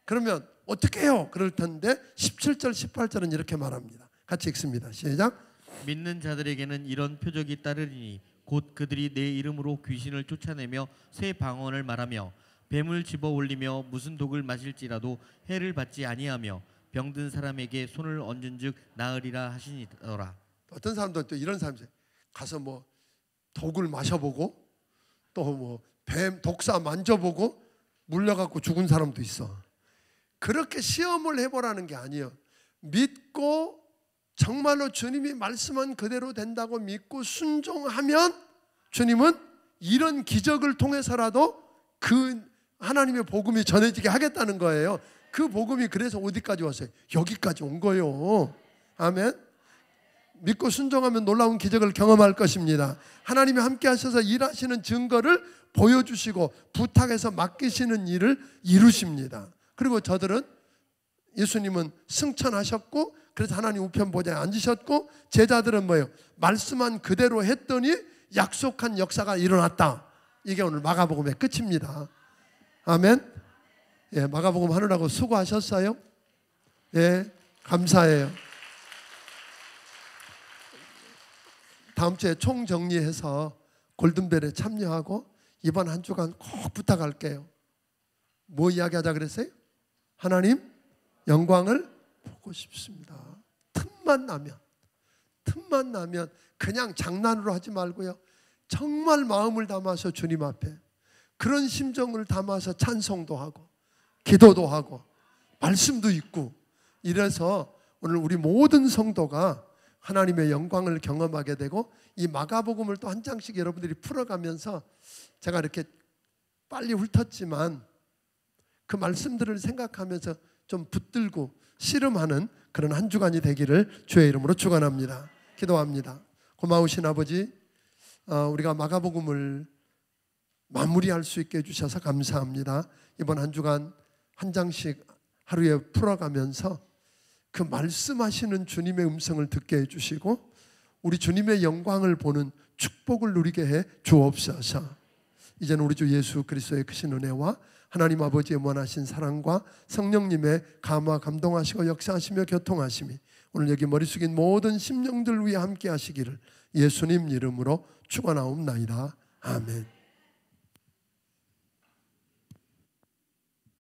그러면 어떻게 해요? 그럴 텐데 17절 18절은 이렇게 말합니다. 같이 읽습니다. 시작. 믿는 자들에게는 이런 표적이 따르리니 곧 그들이 내 이름으로 귀신을 쫓아내며 새 방언을 말하며 뱀을 집어 올리며 무슨 독을 마실지라도 해를 받지 아니하며 병든 사람에게 손을 얹은즉 나으리라 하시니더라. 어떤 사람들은 또 이런 사람이 가서 뭐 독을 마셔보고 또 뭐 뱀 독사 만져보고 물려갖고 죽은 사람도 있어. 그렇게 시험을 해보라는 게 아니에요. 믿고 정말로 주님이 말씀한 그대로 된다고 믿고 순종하면 주님은 이런 기적을 통해서라도 그 하나님의 복음이 전해지게 하겠다는 거예요. 그 복음이 그래서 어디까지 왔어요? 여기까지 온 거예요. 아멘. 믿고 순종하면 놀라운 기적을 경험할 것입니다. 하나님이 함께 하셔서 일하시는 증거를 보여주시고 부탁해서 맡기시는 일을 이루십니다. 그리고 저들은, 예수님은 승천하셨고 그래서 하나님 우편 보좌에 앉으셨고, 제자들은 뭐예요? 말씀한 그대로 했더니 약속한 역사가 일어났다. 이게 오늘 마가복음의 끝입니다. 아멘. 예, 마가복음 하느라고 수고하셨어요. 예, 감사해요. 다음 주에 총정리해서 골든벨에 참여하고 이번 한 주간 꼭 부탁할게요. 뭐 이야기하자 그랬어요? 하나님 영광을 보고 싶습니다. 틈만 나면 그냥 장난으로 하지 말고요, 정말 마음을 담아서 주님 앞에 그런 심정을 담아서 찬송도 하고 기도도 하고 말씀도 읽고, 이래서 오늘 우리 모든 성도가 하나님의 영광을 경험하게 되고, 이 마가복음을 또 한 장씩 여러분들이 풀어가면서, 제가 이렇게 빨리 훑었지만 그 말씀들을 생각하면서 좀 붙들고 씨름하는 그런 한 주간이 되기를 주의 이름으로 축원합니다. 기도합니다. 고마우신 아버지, 우리가 마가복음을 마무리할 수 있게 해주셔서 감사합니다. 이번 한 주간 한 장씩 하루에 풀어가면서 그 말씀하시는 주님의 음성을 듣게 해주시고 우리 주님의 영광을 보는 축복을 누리게 해 주옵소서. 이제는 우리 주 예수 그리스도의 크신 은혜와 하나님 아버지의 무한하신 사랑과 성령님의 감화 감동하시고 역사하시며 교통하심이 오늘 여기 머리 숙인 모든 심령들 위해 함께 하시기를 예수님 이름으로 축원하옵나이다. 아멘.